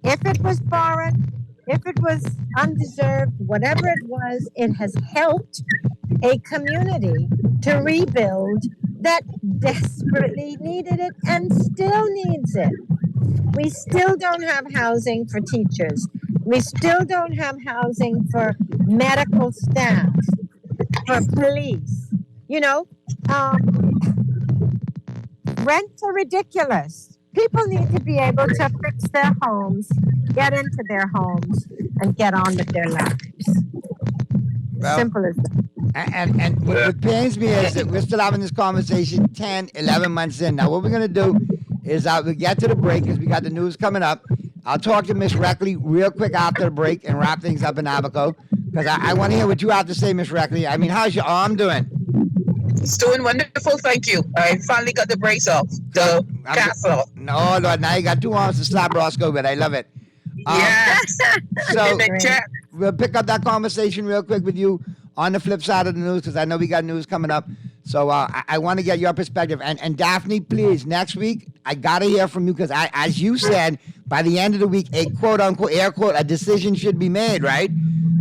If it was foreign, if it was undeserved, whatever it has helped a community to rebuild that desperately needed it and still needs it. We still don't have housing for teachers. We still don't have housing for medical staff, for police. Rents are ridiculous. People need to be able to fix their homes, get into their homes, and get on with their lives. Well, Simple as that. And what pains me is that we're still having this conversation 10, 11 months in. Now, what we're going to do is we'll get to the break because we got the news coming up. I'll talk to Miss Reckley real quick after the break and wrap things up in Abaco because I want to hear what you have to say, Miss Reckley. I mean, how's your arm doing? It's doing wonderful, thank you. I finally got the brace off, the cast off. No, Lord, now you got 2 arms to slap Roscoe with. I love it. Yes. So we'll pick up that conversation real quick with you on the flip side of the news because I know we got news coming up. So I want to get your perspective. And Daphne, please, next week, I got to hear from you because as you said, by the end of the week, a quote-unquote, air quote, a decision should be made, right?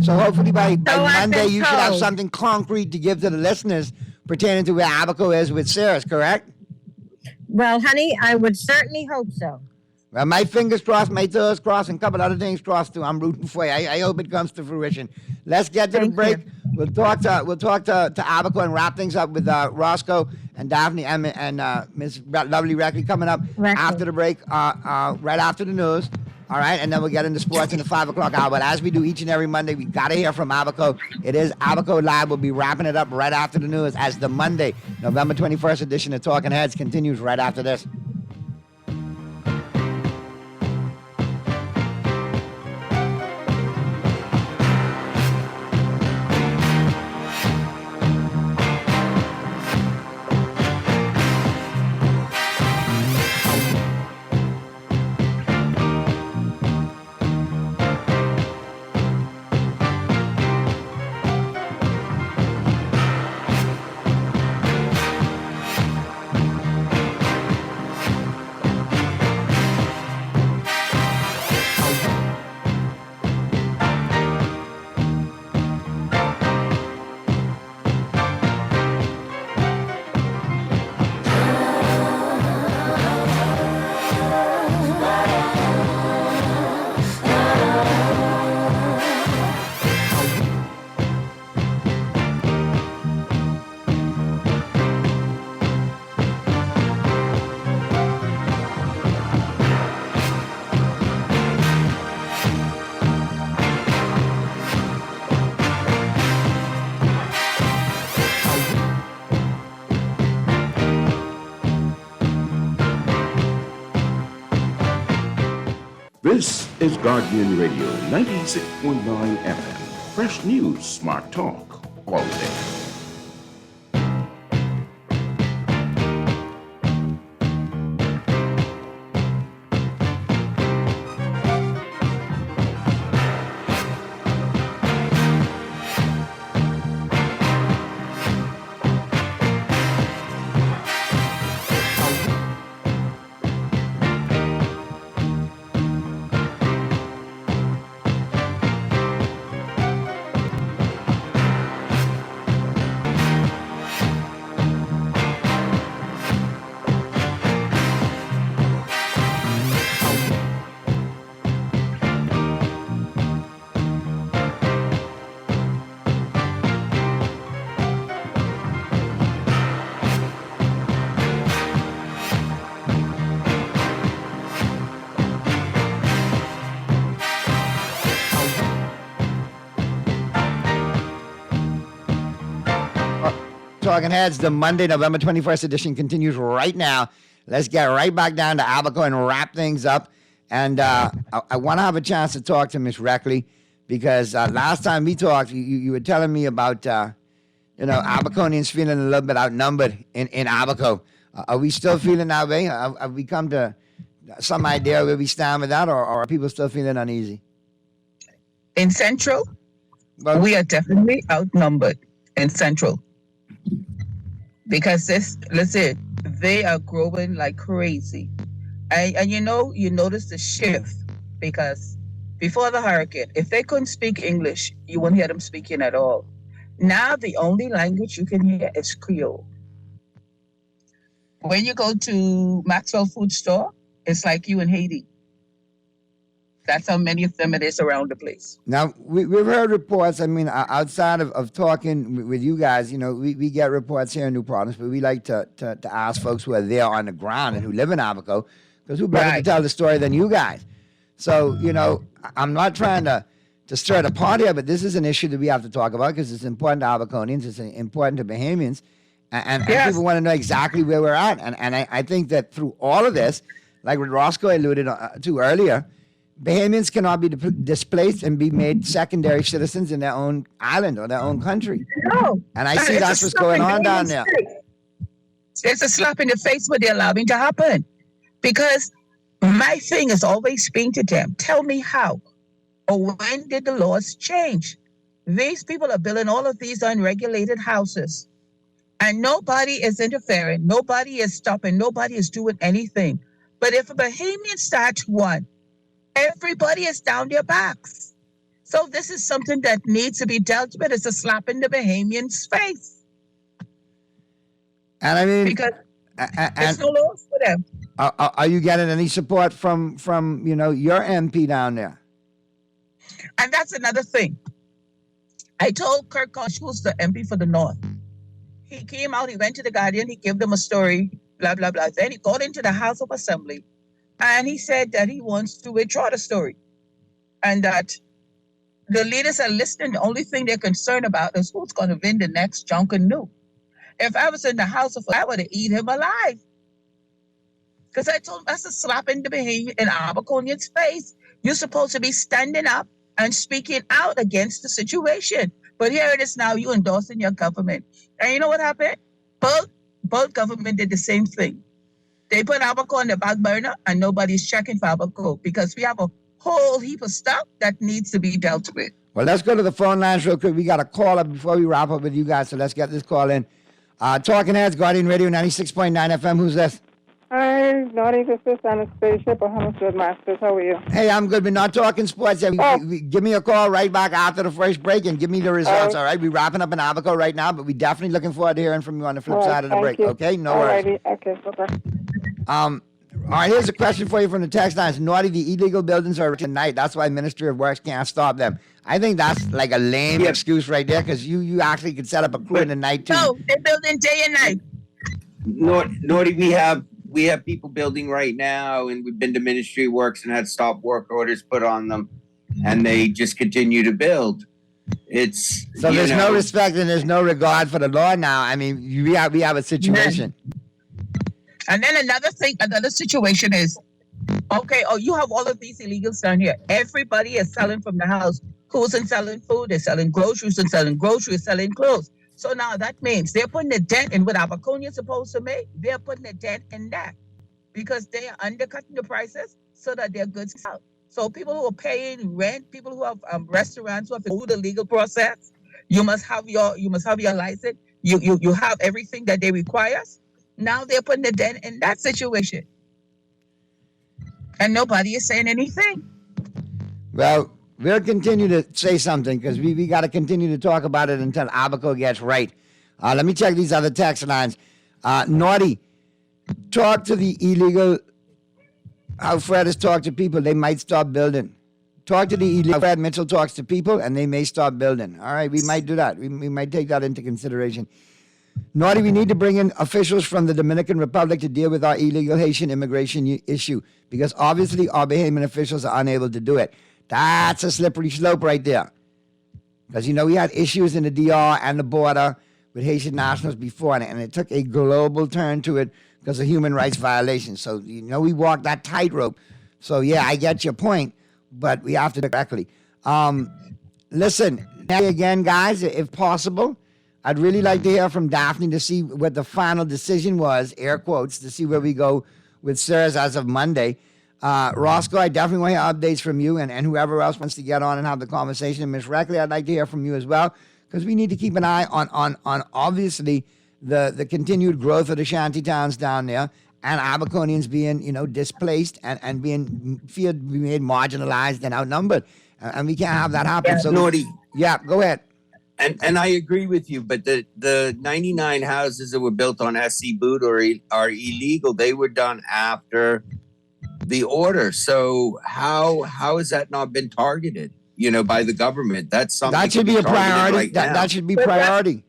So hopefully by Monday, you should have something concrete to give to the listeners pertaining to where Abaco is with Cirrus, correct? Well, honey, I would certainly hope so. Well, my fingers crossed, my toes crossed, and a couple other things crossed too. I'm rooting for you. I hope it comes to fruition. Let's get to the break. We'll talk to Abaco and wrap things up with Roscoe and Daphne and Miss Lovely Reckley coming up after the break, right after the news. All right, and then we'll get into sports in the 5 o'clock hour. But as we do each and every Monday, we got to hear from Abaco. It is Abaco Live. We'll be wrapping it up right after the news as the Monday, November 21st edition of Talking Heads continues right after this. This is Guardian Radio 96.9 FM. Fresh news, smart talk, all day. Talking Heads, the Monday, November 21st edition continues right now. Let's get right back down to Abaco and wrap things up. And I want to have a chance to talk to Miss Reckley because last time we talked, you were telling me about, Abaconians feeling a little bit outnumbered in Abaco. Are we still feeling that way? Have we come to some idea where we stand with that, or are people still feeling uneasy? In Central, we are definitely outnumbered in Central. Because they are growing like crazy. And you notice the shift, because before the hurricane, if they couldn't speak English, you wouldn't hear them speaking at all. Now the only language you can hear is Creole. When you go to Maxwell Food Store, it's like you in Haiti. That's how many of them it is around the place. Now, we've heard reports, outside of talking with you guys, we get reports here in New Providence, but we like to ask folks who are there on the ground and who live in Abaco, because who better to tell the story than you guys? So, I'm not trying to stir the pot here, but this is an issue that we have to talk about because it's important to Abaconians, it's important to Bahamians, and people want to know exactly where we're at. And I think that through all of this, like what Roscoe alluded to earlier, Bahamians cannot be displaced and be made secondary citizens in their own island or their own country. No. And I see that's what's going on down there. It's a slap in the face what they're allowing to happen. Because my thing is always being to them, tell me how or when did the laws change? These people are building all of these unregulated houses. And nobody is interfering. Nobody is stopping. Nobody is doing anything. But if a Bahamian starts one, everybody is down their backs. So this is something that needs to be dealt with. It's a slap in the Bahamian's face. And because there's no laws for them. Are you getting any support from your MP down there? And that's another thing. I told Kirk Koch, who's the MP for the North, he came out, he went to the Guardian, he gave them a story, blah, blah, blah. Then he got into the House of Assembly and he said that he wants to withdraw the story and that the leaders are listening. The only thing they're concerned about is who's going to win the next Junkin New. If I was in the House of, I would have eaten him alive. Because I told him that's a slap in the Bahamian in Abaconian's face. You're supposed to be standing up and speaking out against the situation. But here it is now, you endorsing your government. And you know what happened? Both government did the same thing. They put Abaco on the back burner and nobody's checking for Abaco because we have a whole heap of stuff that needs to be dealt with. Well, let's go to the phone lines real quick. We got a caller before we wrap up with you guys, so let's get this call in. Talking Heads, Guardian Radio 96.9 FM. Who's this? Hi, Naughty, this is Anastasia, Bahamas Good Masters. How are you? Hey, I'm good. We're not talking sports yet. Give me a call right back after the first break and give me the results, all right? We're wrapping up in Abaco right now, but we're definitely looking forward to hearing from you on the flip side of the break, okay? No worries. Okay, bye-bye. All right, here's a question for you from the text lines. Naughty, the illegal buildings are tonight. That's why Ministry of Works can't stop them. I think that's like a lame excuse right there because you actually could set up a crew in the night, too. No, they're building day and night. Naughty, we have people building right now, and we've been to Ministry of Works and had stop work orders put on them, and they just continue to build. It's so there's no respect and there's no regard for the law now. I mean, we have a situation. And then another situation is, okay, you have all of these illegals down here. Everybody is selling from the house. Who's in selling food? They're selling groceries and selling groceries, selling clothes. So now that means they're putting a dent in what Abaconia is supposed to make. They're putting a dent in that because they are undercutting the prices so that their goods out. So people who are paying rent, people who have restaurants who have to do the legal process, you must have your license. You have everything that they require. Now they're putting a dent in that situation, and nobody is saying anything. Well, we'll continue to say something because we got to continue to talk about it until Abaco gets right. Let me check these other text lines. Naughty, talk to the illegal. How Fred has talked to people, they might stop building. Talk to the illegal. Fred Mitchell talks to people, and they may stop building. All right, we might do that. We might take that into consideration. Naughty, we need to bring in officials from the Dominican Republic to deal with our illegal Haitian immigration issue because obviously our Bahamian officials are unable to do it. That's a slippery slope right there. Because, we had issues in the DR and the border with Haitian nationals before, and it took a global turn to it because of human rights violations. So, we walked that tightrope. So, yeah, I get your point, but we have to do it correctly. Listen, again, guys, if possible, I'd really like to hear from Daphne to see what the final decision was, air quotes, to see where we go with SIRS as of Monday. Roscoe, I definitely want to hear updates from you and whoever else wants to get on and have the conversation. And Ms. Reckley, I'd like to hear from you as well, because we need to keep an eye on obviously the continued growth of the shanty towns down there and Aberconians being, displaced and being feared to be made marginalized and outnumbered. And we can't have that happen. Yeah, so Naughty. Yeah, go ahead. And I agree with you, but the 99 houses that were built on SC boot are illegal. They were done after the order. So how has that not been targeted, by the government? That's something that should be a priority. Right now. That should be priority.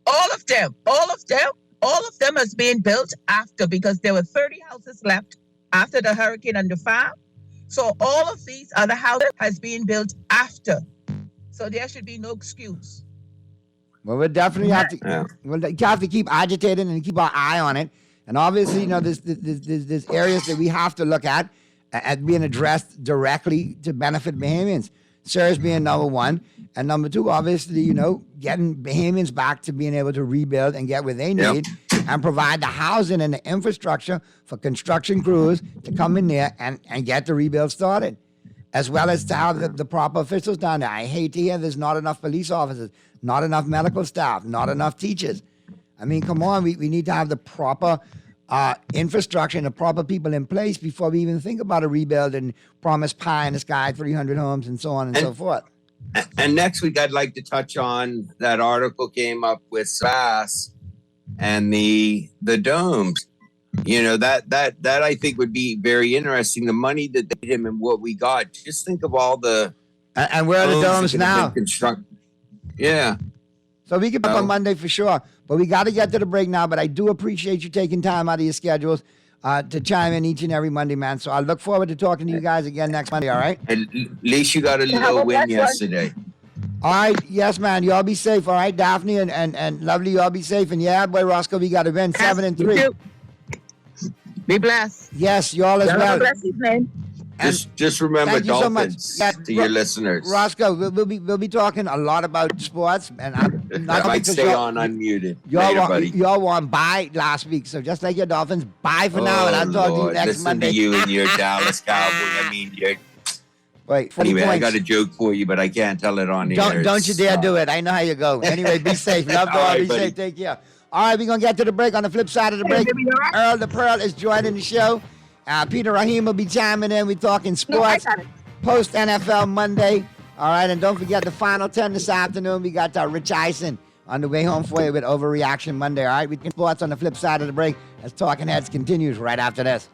All of them has been built after, because there were 30 houses left after the hurricane and the fire. So all of these other houses has been built after. So there should be no excuse. Well, we'll definitely have to keep agitating and keep our eye on it. And obviously, there's areas that we have to look at being addressed directly to benefit Bahamians. SIRS being number one. And number two, obviously, getting Bahamians back to being able to rebuild and get what they need and provide the housing and the infrastructure for construction crews to come in there and get the rebuild started, as well as to have the proper officials down there. I hate to hear there's not enough police officers, not enough medical staff, not enough teachers. I mean, come on, we need to have the proper infrastructure and the proper people in place before we even think about a rebuild and promise pie in the sky, 300 homes and so on and so forth. And next week, I'd like to touch on that article came up with SASS and the domes. That I think would be very interesting. The money that they did him and what we got. Just think of all the and where are the domes now? Yeah. So we can talk on Monday for sure, but we got to get to the break now. But I do appreciate you taking time out of your schedules to chime in each and every Monday, man. So I look forward to talking to you guys again next Monday. All right. At least you got a little win yesterday. All right, yes, man. You all be safe. All right, Daphne and Lovely, you all be safe. And yeah, boy, Roscoe, we got to win 7-3. Be blessed. Yes, you all as well. Have a blessed evening. Just remember thank you so much. Dolphins to your listeners. Roscoe, we'll be talking a lot about sports, and I'm not I might stay on unmuted. Y'all won bye last week, so just like your Dolphins, bye for now, and I'll talk to you next Listen Monday. to you and your Dallas Cowboys. I mean, you're. Wait, anyway, I points. got a joke for you, but I can't tell it on the air. Don't you dare do it. I know how you go. Anyway, be safe. Love to all. All right, Be buddy. safe. Take care. All right, we're going to get to the break. On the flip side of the break, Earl the Pearl is joining the show. Peter Rahim will be chiming in. We're talking sports post NFL Monday. All right, and don't forget the Final 10 this afternoon. We got Rich Eisen on the way home for you with Overreaction Monday. All right, we can sports on the flip side of the break as Talking Heads continues right after this.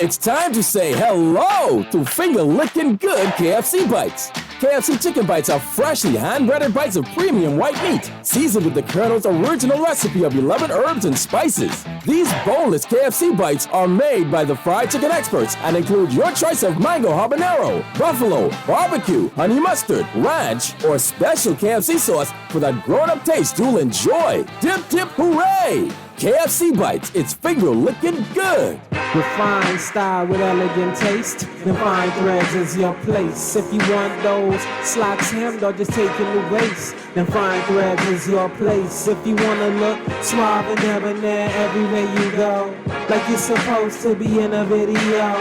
It's time to say hello to finger-licking good KFC bites. KFC chicken bites are freshly hand-breaded bites of premium white meat, seasoned with the Colonel's original recipe of 11 herbs and spices. These boneless KFC bites are made by the fried chicken experts and include your choice of mango habanero, buffalo, barbecue, honey mustard, ranch, or special KFC sauce for that grown-up taste you'll enjoy. Dip, dip, hooray! KFC bites, it's finger-licking good. Refined style with elegant taste. The fine threads is your place. If you want those slacks hemmed or just taking the waist, then fine threads is your place. If you wanna look suave and debonair everywhere you go, like you're supposed to be in a video,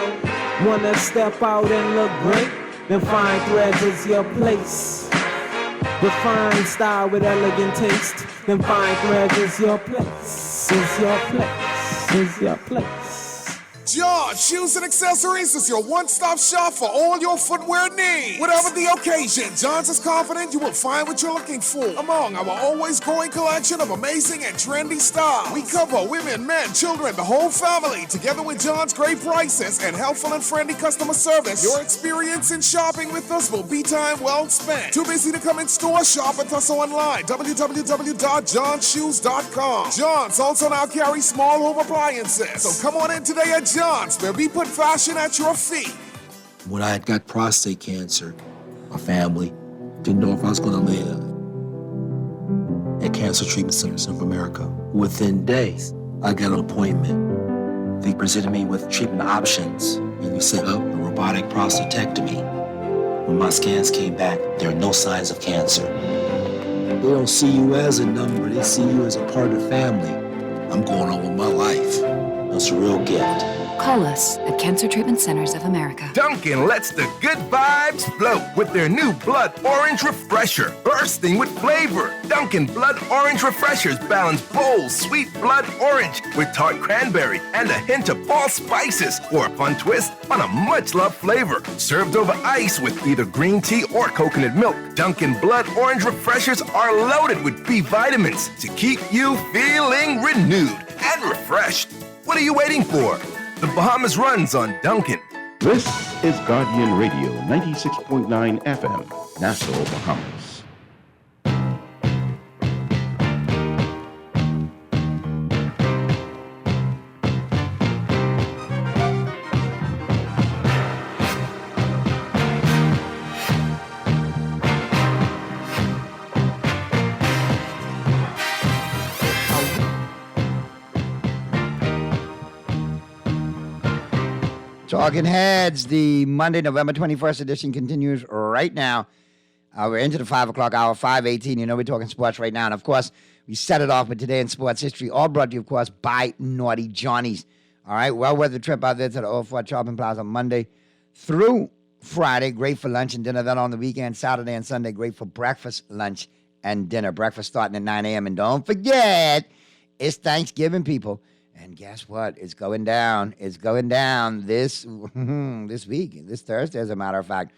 wanna step out and look great, then fine threads is your place. Refined style with elegant taste, then fine threads is your place. Is your place. Is your place. George Shoes and Accessories is your one-stop shop for all your footwear needs. Whatever the occasion, John's is confident you will find what you're looking for among our always growing collection of amazing and trendy styles. We cover women, men, children, the whole family. Together with John's great prices and helpful and friendly customer service, your experience in shopping with us will be time well spent. Too busy to come in store? Shop with us online, www.johnshoes.com. John's also now carries small home appliances. So come on in today at John's, where we put fashion at your feet. When I got prostate cancer, my family Didn't know if I was going to live at Cancer Treatment Centers of America. Within days, I got an appointment. They presented me with treatment options, and we set up a robotic prostatectomy. When my scans came back, there are no signs of cancer. They don't see you as a number, they see you as a part of the family. I'm going on with my life. That's a real gift. Call us at Cancer Treatment Centers of America. Dunkin' lets the good vibes flow with their new Blood Orange Refresher, bursting with flavor. Dunkin' Blood Orange Refreshers balance bold, sweet blood orange with tart cranberry and a hint of fall spices for a fun twist on a much-loved flavor. Served over ice with either green tea or coconut milk, Dunkin' Blood Orange Refreshers are loaded with B vitamins to keep you feeling renewed and refreshed. What are you waiting for? The Bahamas runs on Dunkin'. This is Guardian Radio 96.9 FM, Nassau, Bahamas. Talking Heads, the Monday, November 21st edition continues right now. We're into the 5 o'clock hour, 5:18. You know we're talking sports right now. And, of course, we set it off with Today in Sports History, all brought to you, of course, by Naughty Johnny's. All right, well worth the trip out there to the Old Fort Shopping Plaza Monday through Friday. Great for lunch and dinner. Then on the weekend, Saturday and Sunday, great for breakfast, lunch, and dinner. Breakfast starting at 9 a.m. And don't forget, it's Thanksgiving, people. And guess what? It's going down. It's going down this week, this Thursday, as a matter of fact.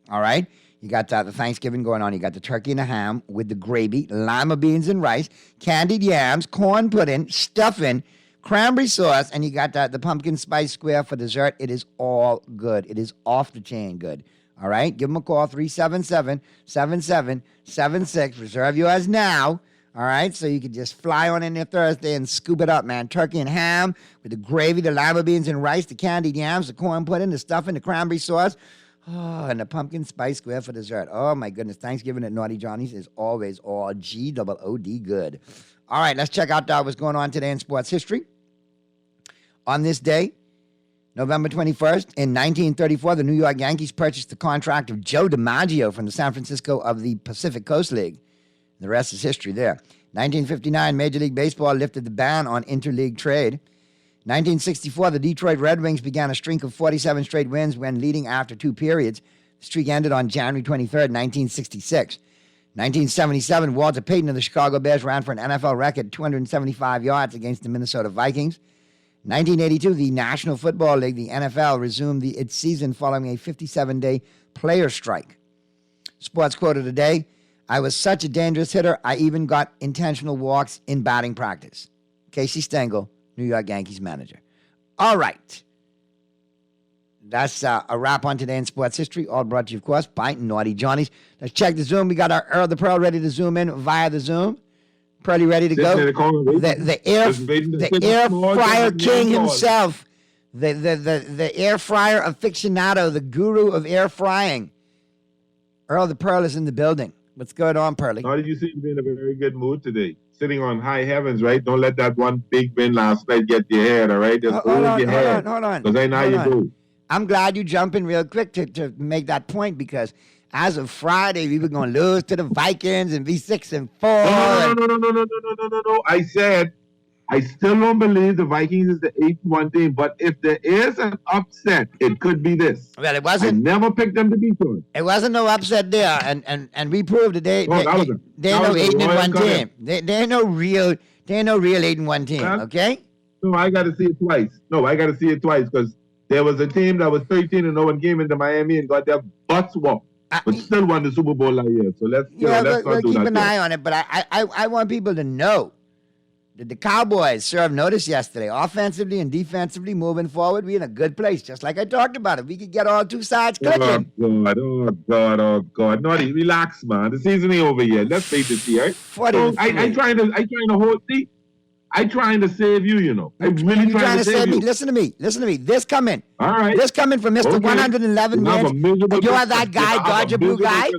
All right? You got the Thanksgiving going on. You got the turkey and the ham with the gravy, lima beans and rice, candied yams, corn pudding, stuffing, cranberry sauce, and you got the pumpkin spice square for dessert. It is all good. It is off the chain good. All right? Give them a call, 377-7776. Reserve yours now. All right, so you can just fly on in there Thursday and scoop it up, man. Turkey and ham with the gravy, the lima beans and rice, the candied yams, the corn pudding, the stuffing, the cranberry sauce, and the pumpkin spice square for dessert. Oh, my goodness. Thanksgiving at Naughty Johnny's is always all G-O-O-D good. All right, let's check out what's going on today in sports history. On this day, November 21st, in 1934, the New York Yankees purchased the contract of Joe DiMaggio from the San Francisco of the Pacific Coast League. The rest is history there. 1959, Major League Baseball lifted the ban on interleague trade. 1964, the Detroit Red Wings began a streak of 47 straight wins when leading after two periods. The streak ended on January 23rd, 1966. 1977, Walter Payton of the Chicago Bears ran for an NFL record 275 yards against the Minnesota Vikings. 1982, the National Football League, the NFL, resumed its season following a 57-day player strike. Sports quote of the day: I was such a dangerous hitter, I even got intentional walks in batting practice. Casey Stengel, New York Yankees manager. All right. That's a wrap on Today in Sports History, all brought to you, of course, by Naughty Johnny's. Let's check the Zoom. We got our Earl the Pearl ready to zoom in via the Zoom. Pearly ready to go. The air fryer king himself. The air fryer aficionado, the guru of air frying. Earl the Pearl is in the building. What's going on, Pearly? How did you seem to be in a very good mood today? Sitting on high heavens, right? Don't let that one big win last night get your head, all right? Just hold your head. Hold on. Because I know you do. I'm glad you jump in real quick to make that point, because as of Friday, we were going to lose to the Vikings and be 6-4. No. I said, I still don't believe the Vikings is the 8-1 team, but if there is an upset, it could be this. Well, it wasn't. I never picked them to beat them. It wasn't no upset there, and we proved that they ain't no 8-1 team. They ain't no real 8-1 team. Okay. No, I got to see it twice. Because there was a team that was 13-0 and came into Miami and got their butts whooped, but still won the Super Bowl last year. So let's not do that. Keep an eye on it. But I want people to know that the Cowboys served notice yesterday, offensively and defensively, moving forward. We're in a good place, just like I talked about. If we could get all two sides clicking. Oh, God. Naughty, relax, man. The season ain't over yet. Let's face it, here. I'm trying to save you, you know. I'm really trying to save you. Listen to me. This coming. All right. This coming from Mr. 111 wins. You are that guy, Dodger Blue guy.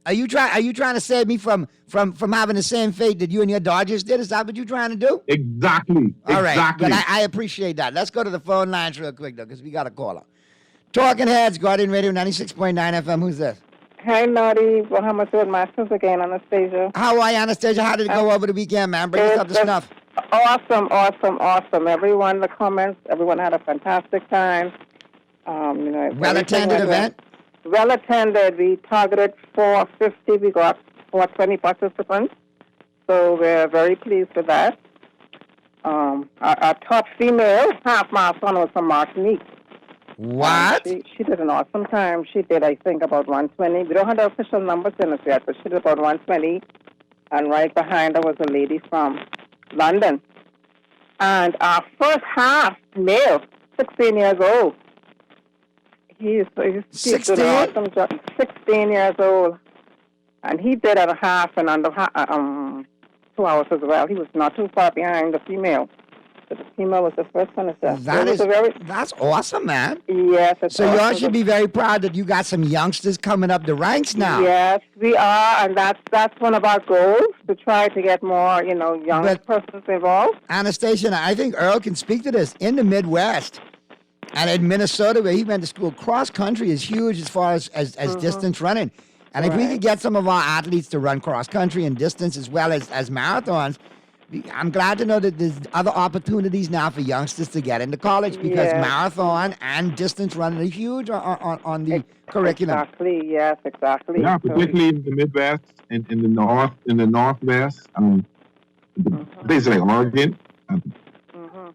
Are you trying to save me from having the same fate that you and your Dodgers did? Is that what you're trying to do? Exactly. All right. Exactly. But I appreciate that. Let's go to the phone lines real quick, though, because we got a caller. Talking Heads, Guardian Radio 96.9 FM. Who's this? Hi, Naughty. Muhammad Sword Masters again, Anastasia. How are you, Anastasia? How did it go over the weekend, man? Bring us up to snuff. Awesome. Everyone in the comments, everyone had a fantastic time. Well-attended event? Well attended. We targeted 450. We got 420 participants. So we're very pleased with that. Our top female half marathon was from Martinique. What? She did an awesome time. She did, I think, about 120. We don't have the official numbers in it yet, but she did about 120. And right behind her was a lady from London. And our first half male, 16 years old. He's doing an awesome job. 16 years old. And he did a half and under 2 hours as well. He was not too far behind the female. But the female was the first finisher. That's awesome, man. Yes. So awesome. y'all should be very proud that you got some youngsters coming up the ranks now. Yes, we are, and that's one of our goals, to try to get more, young persons involved. Anastasia, I think Earl can speak to this. In the Midwest, and in Minnesota, where he went to school, cross country is huge as far as distance running. And if we could get some of our athletes to run cross country and distance as well as marathons, I'm glad to know that there's other opportunities now for youngsters to get into college, because marathon and distance running are huge on the curriculum. Exactly. Yes. Exactly. Yeah, particularly in the Midwest and in the Northwest. Places like Oregon.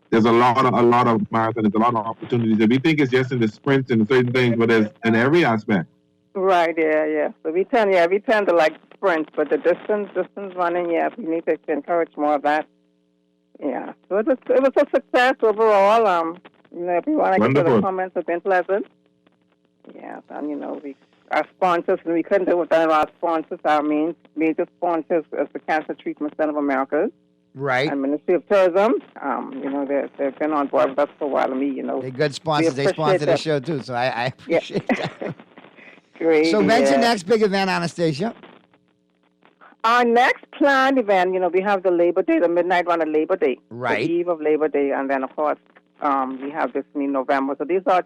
There's a lot of marathon. There's a lot of opportunities. And we think it's just in the sprints and certain things, but there's in every aspect. Right. Yeah. So we tend to like sprints, but the distance running, we need to encourage more of that. Yeah. So it was a success overall. Everyone, I guess the comments have been pleasant. Yeah. And our sponsors, and we couldn't do without our sponsors. Our major sponsors is the Cancer Treatment Center of America. Right. And Ministry of Tourism. They've been on board with us for a while. And they're good sponsors. They sponsor the show too, so I appreciate that. Great. So when's your next big event, Anastasia? Our next planned event, we have the Labor Day, the midnight run of Labor Day. Right. The eve of Labor Day, and then, of course, we have this in November. So these are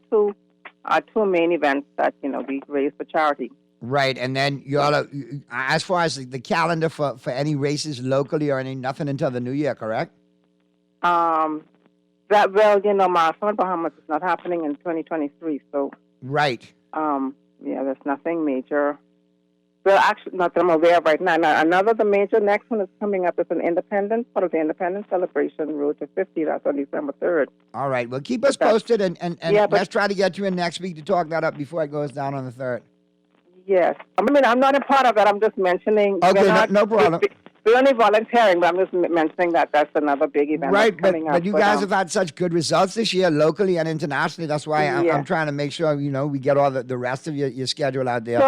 our two main events that, we raise for charity. Right, and then you ought to, as far as the calendar for any races locally or nothing until the new year, correct? Marathon Bahamas is not happening in 2023, so. Right. There's nothing major. Well, actually, not that I'm aware of right now. The major next one is coming up. It's an part of the Independence Celebration, Road to 50. That's on December 3rd. All right, well, keep us posted, and let's try to get you in next week to talk that up before it goes down on the 3rd. Yes. I'm not a part of that. I'm just mentioning. Okay, no problem. We're only volunteering, but I'm just mentioning that that's another big event coming up. But you guys have had such good results this year, locally and internationally. That's why I'm trying to make sure, we get all the rest of your schedule out there.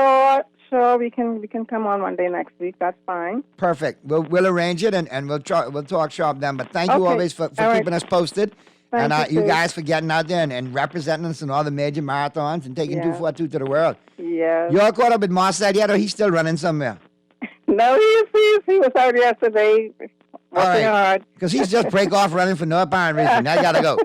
Sure, we can come on one day next week. That's fine. Perfect. We'll arrange it, and we'll talk sharp then. But thank you always for keeping us posted. Thank you guys for getting out there and representing us in all the major marathons and taking 242 to the world. Yes. You're caught up with Marcel yet, or he's still running somewhere? No, he was out yesterday working hard. Because he's just break off running for no apparent reason. I got to go.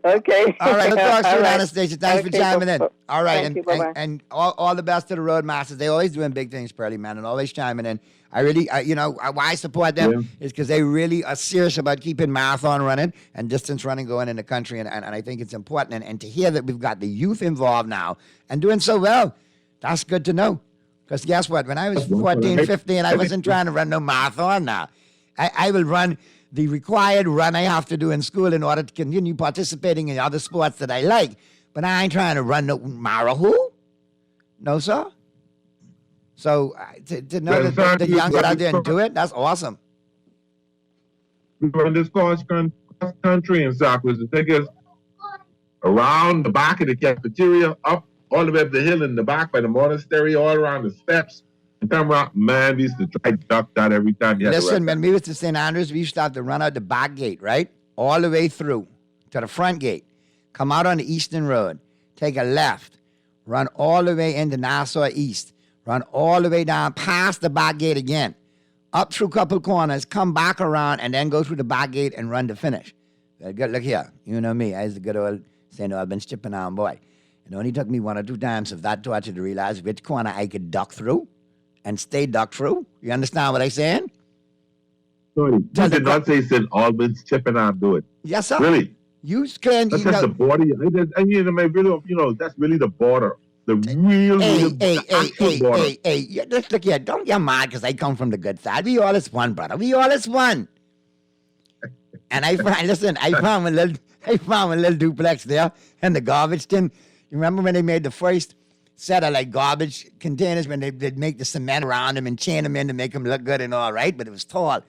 Okay. All right, we'll talk soon, Anastasia. Thanks for chiming in. All right, Thank you, and all the best to the Road Masters. They're always doing big things, Pearly, man, and always chiming in. I really, why I support them is because they really are serious about keeping marathon running and distance running going in the country, and I think it's important. And to hear that we've got the youth involved now and doing so well, that's good to know. Because guess what? When I was 14, 15, I wasn't trying to run no marathon now. I will run the required run I have to do in school in order to continue participating in other sports that I like. But I ain't trying to run no marathon. No, sir. So to know that the young get out there and do it, that's awesome. We run this cross country in Southwest. The thing is, around the back of the cafeteria, up all the way up the hill in the back by the monastery, all around the steps. And come around, man, we used to try to duck that every time. Listen, when we was to St. Andrews, we used to have to run out the back gate, right? All the way through to the front gate. Come out on the Eastern Road. Take a left. Run all the way into Nassau East. run all the way down past the back gate again, up through a couple corners, come back around, and then go through the back gate and run to finish. Look here, you know me, I was the good old St. Albans chipping on boy. It only took me 1 or 2 times of that torture to realize which corner I could duck through and stay ducked through. You understand what I'm saying? Sorry, you did not say St. Albans chipping on do it. Yes, sir. Really? You can. That's just the border. I mean, really, that's really the border. The real border. Hey, just look here. Don't get mad because I come from the good side. We all is one, brother. We all is one. And I found a little duplex there in the garbage tin. You remember when they made the first set of like garbage containers when they'd make the cement around them and chain them in to make them look good and all right, but it was tall.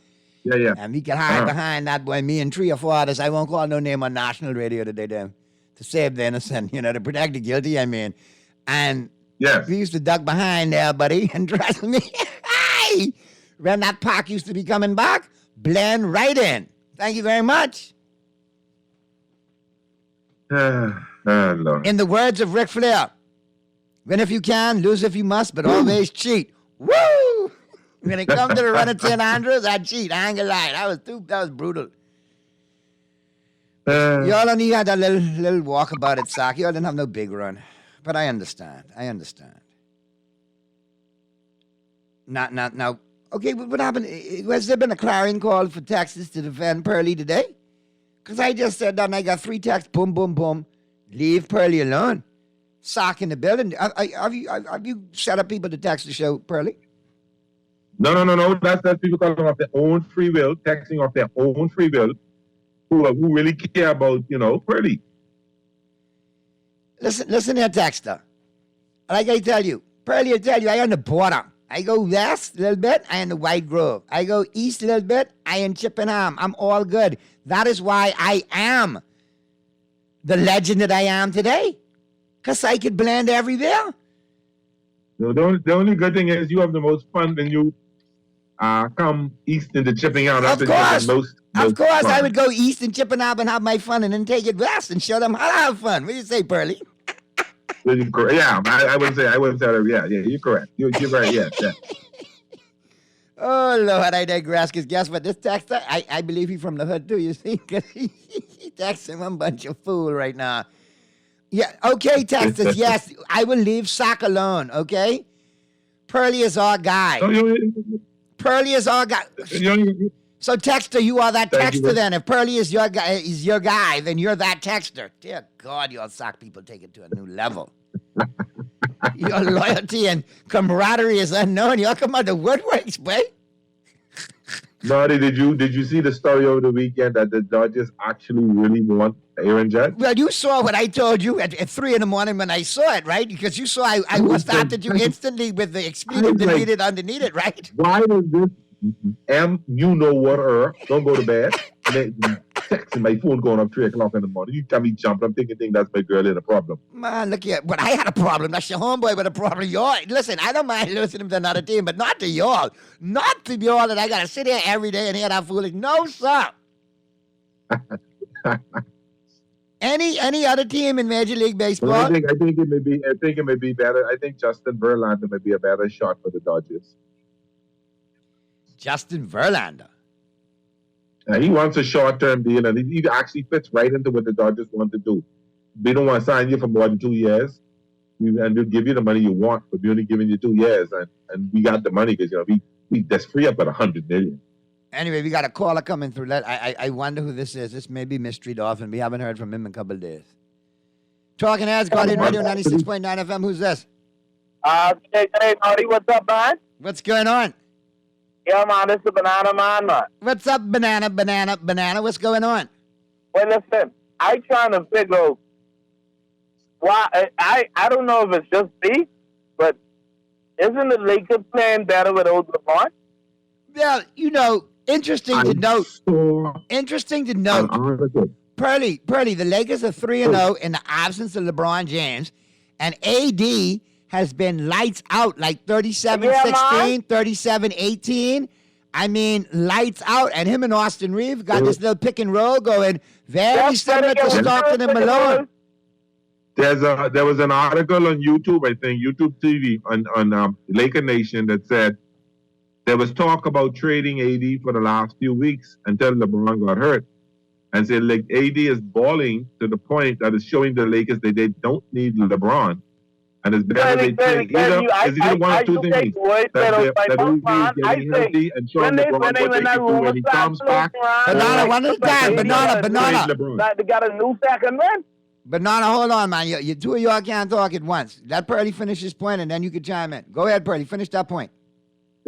Yeah. And we could hide behind that boy, me and 3 or 4 others. I won't call no name on national radio today, to save the innocent, to protect the guilty, I mean. And we used to duck behind there, buddy, and trust me, when that park used to be coming back, blend right in. Thank you very much. Lord. In the words of Ric Flair, win if you can, lose if you must, but always cheat. Woo! When it comes to the run of 10 Andres, I cheat. I ain't gonna lie. That was brutal. Y'all only had that little walkabout at Sac. Y'all didn't have no big run. But I understand. Now, okay, what happened? Has there been a clarion call for Texas to defend Pearlie today? Because I just said that and I got 3 texts, boom, boom, boom. Leave Pearlie alone. Sock in the building. Have you set up people to text the show, Pearlie? No. That's people calling off their own free will, texting off their own free will, who really care about, Pearlie. Listen here, texter. Like I tell you, Pearlie will tell you, I on the border. I go west a little bit, I in the White Grove. I go east a little bit, I in Chippenham. I'm all good. That is why I am the legend that I am today. Because I could blend everywhere. No, the only good thing is you have the most fun when you come east into Chippenham. Of course. Of course, fun. I would go east in Chippenham and have my fun and then take it west and show them how to have fun. What do you say, Pearlie? Yeah, I wouldn't say that. Yeah, you're correct. You're right, yeah. Oh, Lord, I digress, because guess what? This texter, I believe he's from the hood, too, you see? Because he texting one bunch of fool right now. Yeah, okay, texters, yes, I will leave Sac alone, okay? Pearlie is our guy. Pearlie is our guy. So, texter, you are that texter then. If Pearlie is your guy, then you're that texter. Dear God, your Sac people take it to a new level. Your loyalty and camaraderie is unknown. Y'all come out the woodworks, boy. Marty, did you see the story over the weekend that the Dodgers actually really want Aaron Judge? Well, you saw what I told you at 3 a.m. when I saw it, right? Because you saw I WhatsApped you instantly with the expedient deleted underneath it, right? Why does this you know what don't go to bed? And then texting my phone going up 3 o'clock in the morning. You tell me jumping. I'm thinking that's my girl in a problem. Man, look here. But I had a problem. That's your homeboy with a problem. Listen, I don't mind listening to another team, but not to y'all. Not to y'all that I got to sit here every day and hear that foolish. No, sir. Any other team in Major League Baseball? Well, I think it may be better. I think Justin Verlander may be a better shot for the Dodgers. Justin Verlander. He wants a short-term deal, and he actually fits right into what the Dodgers want to do. We don't want to sign you for more than 2 years, and we'll give you the money you want, but we're only giving you 2 years, and we got the money because we that's free up at $100 million. Anyway, we got a caller coming through. I wonder who this is. This may be Mystery Dolphin. We haven't heard from him in a couple of days. Talking Heads, Guardian Radio 96.9 FM. Who's this? Hey, Marty, what's up, man? What's going on? Yeah, man, this is Banana Man. What's up, Banana? What's going on? Well, listen, I trying to figure out why. I don't know if it's just me, but isn't the Lakers playing better without LeBron? Well, interesting to note. Pearlie, the Lakers are 3-0 in the absence of LeBron James, and AD has been lights out, like 37-16, 37-18. I mean, lights out. And him and Austin Reeves got this little pick and roll going, very similar to Stockton and Malone. There was an article on YouTube, I think, YouTube TV on Laker Nation that said there was talk about trading AD for the last few weeks until LeBron got hurt. And said like AD is balling to the point that it's showing the Lakers that they don't need LeBron. And it's better they trade either one of two things. That AD is getting healthy and showing LeBron what they can do when he comes back. Banana, one at a time. Banana. They got a new second man. Banana, hold on, man. You two of y'all can't talk at once. Let Purdy finish his point, and then you can chime in. Go ahead, Purdy. Finish that point.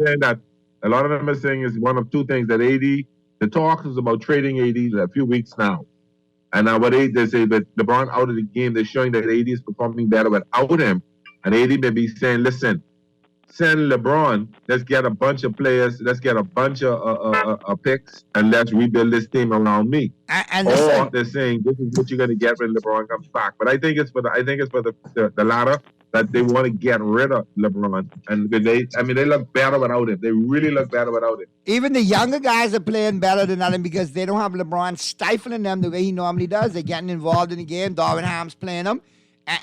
Saying that a lot of them are saying is one of two things, that AD, the talk is about trading AD a few weeks now. And now what they say that LeBron out of the game, they're showing that AD is performing better without him. And AD may be saying, listen, send LeBron, let's get a bunch of players, let's get a bunch of picks, and let's rebuild this team around me. Or they're saying this is what you're going to get when LeBron comes back. But I think it's for the latter, that they want to get rid of LeBron. And they look better without him. They really look better without him. Even the younger guys are playing better than him because they don't have LeBron stifling them the way he normally does. They're getting involved in the game. Darvin Ham's playing them.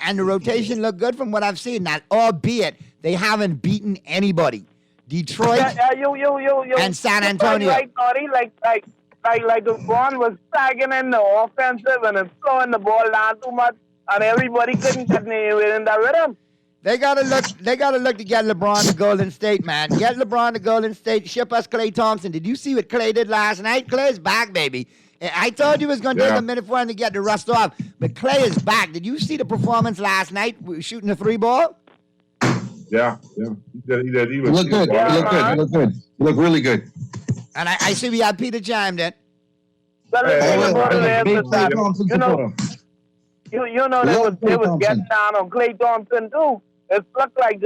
And the rotation looked good from what I've seen. Now, albeit they haven't beaten anybody. Detroit and San Antonio. Like LeBron was sagging in the offensive and throwing the ball down too much, and everybody couldn't get within that rhythm. They gotta look to get LeBron to Golden State, man. Get LeBron to Golden State. Ship us Klay Thompson. Did you see what Klay did last night? Klay's back, baby. I told you it was going to take a minute for him to get the rust off, but Klay is back. Did you see the performance last night shooting the 3-ball? Yeah. He did. He looked good. He looked really good. And I see we have Peter chimed in. Well, the thing about it is that, you know, they was getting down on Klay Thompson too. It looked like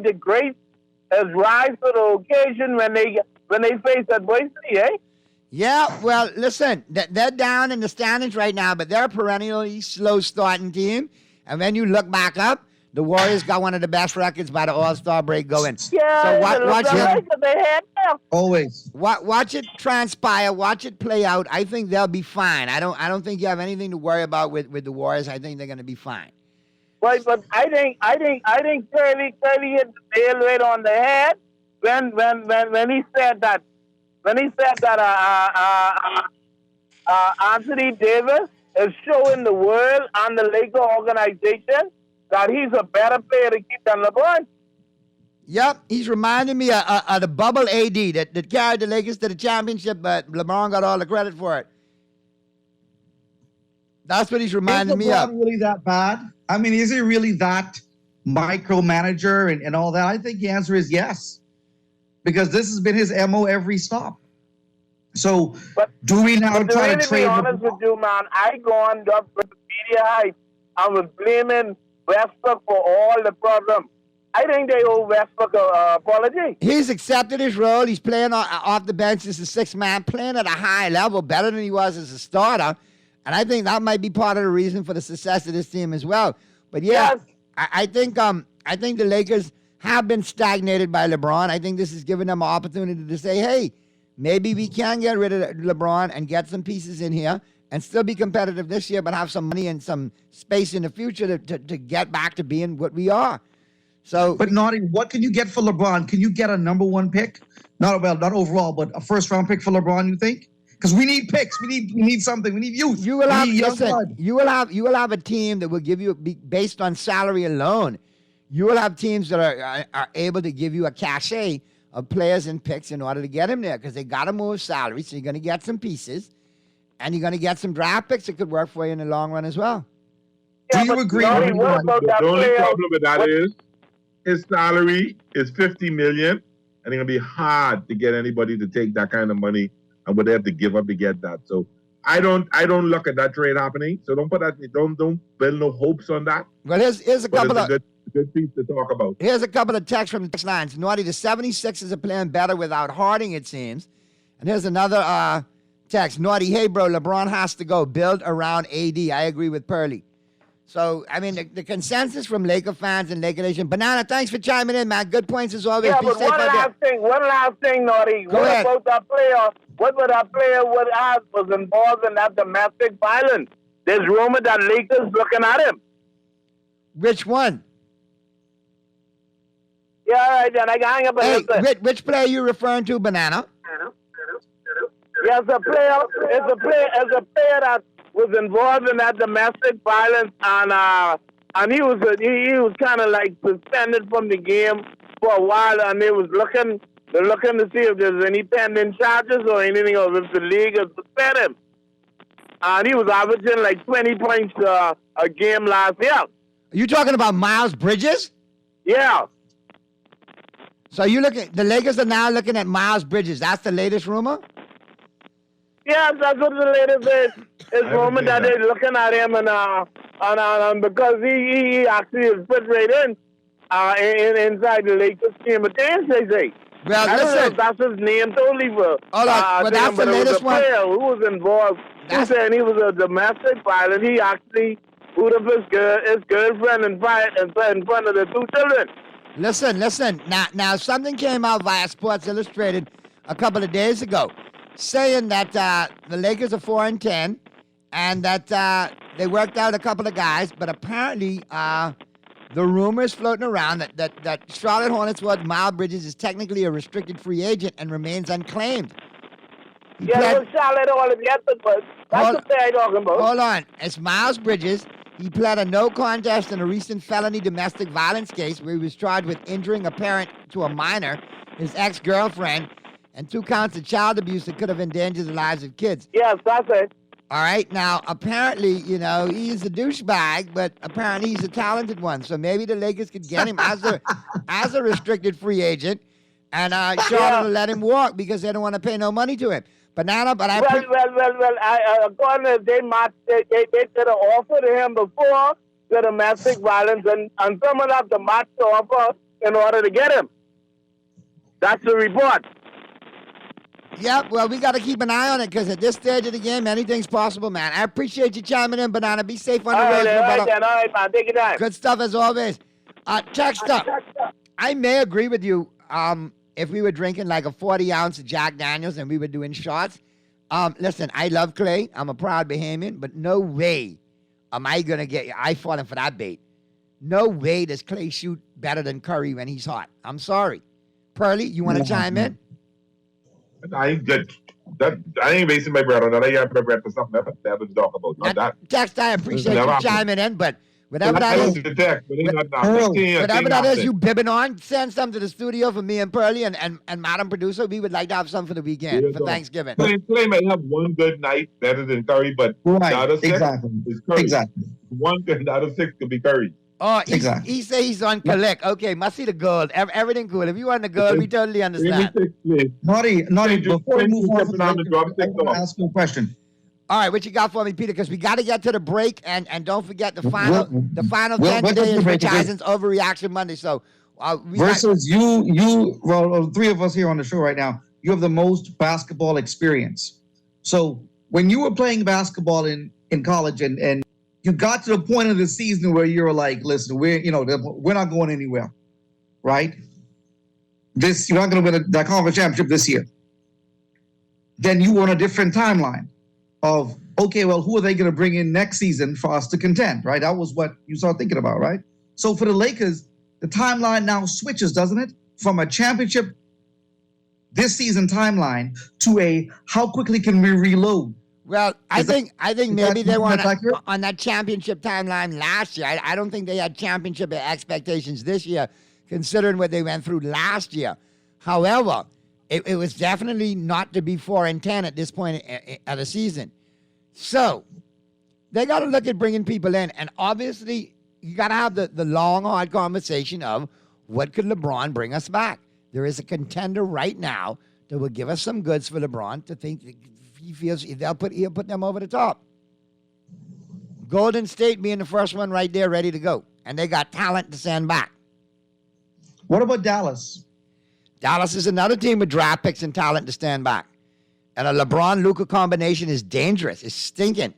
the great has rise to the occasion when they face adversity, eh? Yeah, well, listen, they're down in the standings right now, but they're a perennially slow starting team. And when you look back up, the Warriors got one of the best records by the All-Star break going. Yeah, so watch it. Always. Watch it transpire. Watch it play out. I think they'll be fine. I don't think you have anything to worry about with the Warriors. I think they're going to be fine. Right, but I think Curly hit the nail right on the head when he said that. When he said that Anthony Davis is showing the world and the Laker organization that he's a better player to keep than LeBron. Yep, he's reminding me of the bubble AD that carried the Lakers to the championship, but LeBron got all the credit for it. That's what he's reminding me of. Is LeBron really that bad? I mean, is he really that micromanager and all that? I think the answer is yes. Because this has been his MO every stop. So, do we now try to trade? To be honest with you, man, I gone up with the media hype. I was blaming Westbrook for all the problems. I think they owe Westbrook an apology. He's accepted his role. He's playing off the bench as a sixth man, playing at a high level, better than he was as a starter. And I think that might be part of the reason for the success of this team as well. But yeah, yes. I think the Lakers have been stagnated by LeBron. I think this has given them an opportunity to say, hey, maybe we can get rid of LeBron and get some pieces in here and still be competitive this year, but have some money and some space in the future to get back to being what we are. So, but Naughty, what can you get for LeBron? Can you get a number one pick? Not overall, but a first round pick for LeBron, you think? Because we need picks. We need something. We need youth. You will have a team that will give you, based on salary alone, you will have teams that are able to give you a cachet of players and picks in order to get him there, because they got to move salary. So you're going to get some pieces, and you're going to get some draft picks that could work for you in the long run as well. Yeah, do you agree? The only problem with that is his salary is $50 million, and it's going to be hard to get anybody to take that kind of money, and would they have to give up to get that. So I don't look at that trade happening. So don't build no hopes on that. Well, here's a couple of good piece to talk about. Here's a couple of texts from the text lines. Naughty, the 76ers are playing better without Harding, it seems. And here's another text. Naughty, hey, bro, LeBron has to go. Build around AD. I agree with Pearly. So, I mean, the consensus from Laker fans and Laker Nation. Banana, thanks for chiming in, man. Good points as always. Yeah, but one last thing, Naughty. What about that player? What would that player was involved in that domestic violence? There's rumor that Lakers looking at him. Which one? Yeah, all right, then I can hang up and Hey, listen. which player are you referring to, Banana? Yeah, it's a player that was involved in that domestic violence, and he was kind of like suspended from the game for a while, and they're looking to see if there's any pending charges or anything, or if the league has suspended him. And he was averaging like 20 points a game last year. Are you talking about Miles Bridges? Yeah. So the Lakers are now looking at Miles Bridges. That's the latest rumor? Yeah, that's what the latest is rumored that they're looking at him, and because he actually is fit right in inside the Lakers team. But then they say, well, I don't know listen. if that's his name totally. But that's the it was latest a one. player who was involved. He said he was a domestic violence. He actually put up his girlfriend in front of the two children. Listen. Now something came out via Sports Illustrated a couple of days ago, saying that the Lakers are 4-10, and that they worked out a couple of guys, but apparently the rumors floating around that Charlotte Hornets Miles Bridges is technically a restricted free agent and remains unclaimed. It was Charlotte Hornets yesterday, but that's the player I'm talking about. Hold on. It's Miles Bridges. He pled a no contest in a recent felony domestic violence case where he was charged with injuring a parent to a minor, his ex-girlfriend, and 2 counts of child abuse that could have endangered the lives of kids. Yes, that's it. All right. Now, apparently, he's a douchebag, but apparently he's a talented one. So maybe the Lakers could get him as a restricted free agent, and Charlotte will let him walk because they don't want to pay no money to him. Banana, but according to they could have offered him before the domestic violence, and someone have to match the offer in order to get him. That's the report. Yep, well, we got to keep an eye on it because at this stage of the game, anything's possible, man. I appreciate you chiming in, Banana. Be safe on the road. All right, man. Take your time. Good stuff as always. Text up. I may agree with you if we were drinking like a 40-ounce of Jack Daniels and we were doing shots. Listen, I love Clay. I'm a proud Bahamian, but no way am I going to get I falling for that bait. No way does Clay shoot better than Curry when he's hot. I'm sorry. Pearly, you want to chime in? I ain't good. I ain't wasting my breath on that. I got my breath for something else that was talk about. Not that. Text, I appreciate you chiming in, but whatever that is, whatever that is you bibbing on, send some to the studio for me and Pearly and Madam Producer. We would like to have some for the weekend, for Thanksgiving. Clay may have one good night better than Curry, but the other six is Curry. Exactly. One good, the other 6 could be Curry. Oh, exactly. He say he's on collect. Okay, must see the gold. Everything cool. If you want the gold, we totally understand. Naughty, before we move on, I want to ask you a question. All right, what you got for me, Peter? Because we got to get to the break, and don't forget the final 10 today is Rich Eisen's Overreaction Monday. So versus you, well, 3 of us here on the show right now, you have the most basketball experience. So when you were playing basketball in college and you got to the point of the season where you were like, listen, we're not going anywhere, right? You're not going to win the conference championship this year. Then you were on a different timeline of, okay, well, who are they going to bring in next season for us to contend, right? That was what you started thinking about, right? So for the Lakers, the timeline now switches, doesn't it? From a championship this season timeline to a how quickly can we reload? Well, I think maybe they were on that championship timeline last year. I don't think they had championship expectations this year, considering what they went through last year. However, it was definitely not to be 4-10 at this point of the season. So they got to look at bringing people in, and obviously you got to have the long, hard conversation of what could LeBron bring us back. There is a contender right now that will give us some goods for LeBron to think. He feels he'll put them over the top. Golden State being the first one right there, ready to go. And they got talent to send back. What about Dallas? Dallas is another team with draft picks and talent to stand back. And a LeBron-Luka combination is dangerous. It's stinking.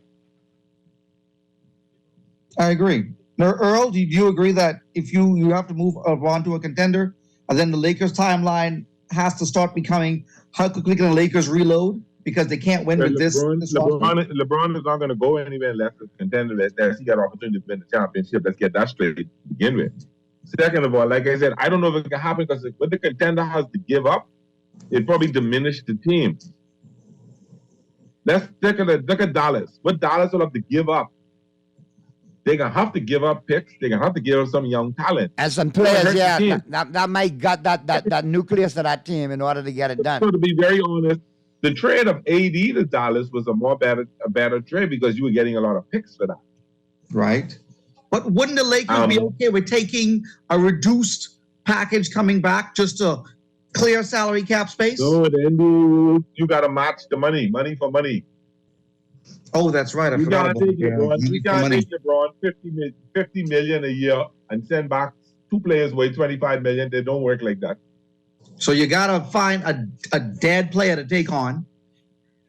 I agree. Now, Earl, do you agree that if you have to move LeBron to a contender, and then the Lakers timeline has to start becoming how quickly can the Lakers reload? because they can't win Well, with this roster. LeBron is not going to go anywhere unless it's contender. Unless he got an opportunity to win the championship. Let's get that straight to begin with. Second of all, like I said, I don't know if it can happen because what the contender has to give up, it probably diminished the team. Let's look at Dallas. What Dallas will have to give up? They're going to have to give up picks. They're going to have to give up some young talent. And some players, yeah, that might gut that nucleus of that team in order to get it done. So to be very honest, the trade of AD to Dallas was a better trade because you were getting a lot of picks for that. Right. But wouldn't the Lakers be okay with taking a reduced package coming back just to clear salary cap space? No, then you got to match the money for money. Oh, that's right. I forgot about that. You can't take LeBron $50 million a year and send back two players worth $25 million. They don't work like that. So you got to find a dead player to take on,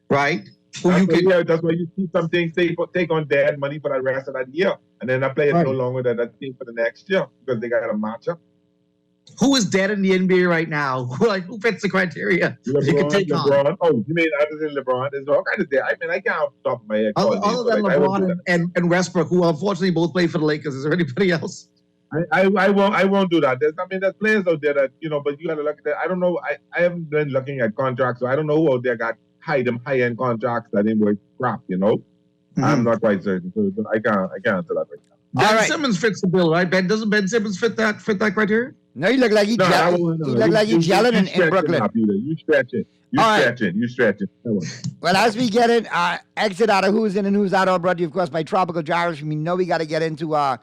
right? That's why you see some things take on dead money for the rest of that year. And then that player is no longer that team for the next year because they got to match up. Who is dead in the NBA right now? Who fits the criteria? LeBron, you can take LeBron. on? Oh, you mean other than LeBron? There's all kinds of dead. I mean, I can't stop my head. Other than LeBron and Westbrook, who unfortunately both play for the Lakers, is there anybody else? I won't do that. There's players out there that, but you got to look at that. I don't know. I haven't been looking at contracts, so I don't know who out there got high-end contracts that ain't worth crap, I'm not quite certain. So I can't answer that right now. Ben Simmons fits the bill, right? Doesn't Ben Simmons fit that criteria? No, you look like he's yelling in Brooklyn. You stretch it. You stretch it. Well, as we get in, exit out of who's in and who's out, all brought to you, of course, by Tropical Gyros. We know we got to get into our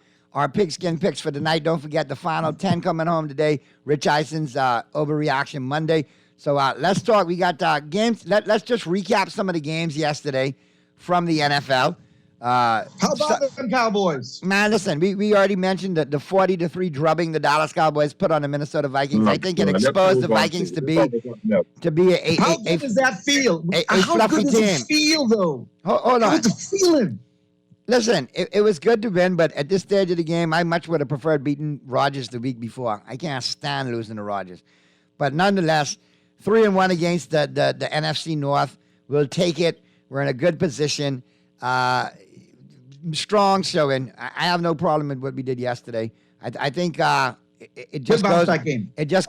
pigskin picks for tonight. Don't forget the final 10 coming home today. Rich Eison's overreaction Monday. So let's talk. We got games. Let's just recap some of the games yesterday from the NFL. How about the Cowboys? Man, listen, we already mentioned that the 40-3 drubbing the Dallas Cowboys put on the Minnesota Vikings. I think it exposed the Vikings to be a how good does that feel? How fluffy good does team. it feel, though? Hold on. What's the feeling? Listen, it was good to win, but at this stage of the game, I much would have preferred beating Rodgers the week before. I can't stand losing to Rodgers. But nonetheless, 3-1 against the NFC North. We'll take it. We're in a good position. Strong showing. I have no problem with what we did yesterday. I think it just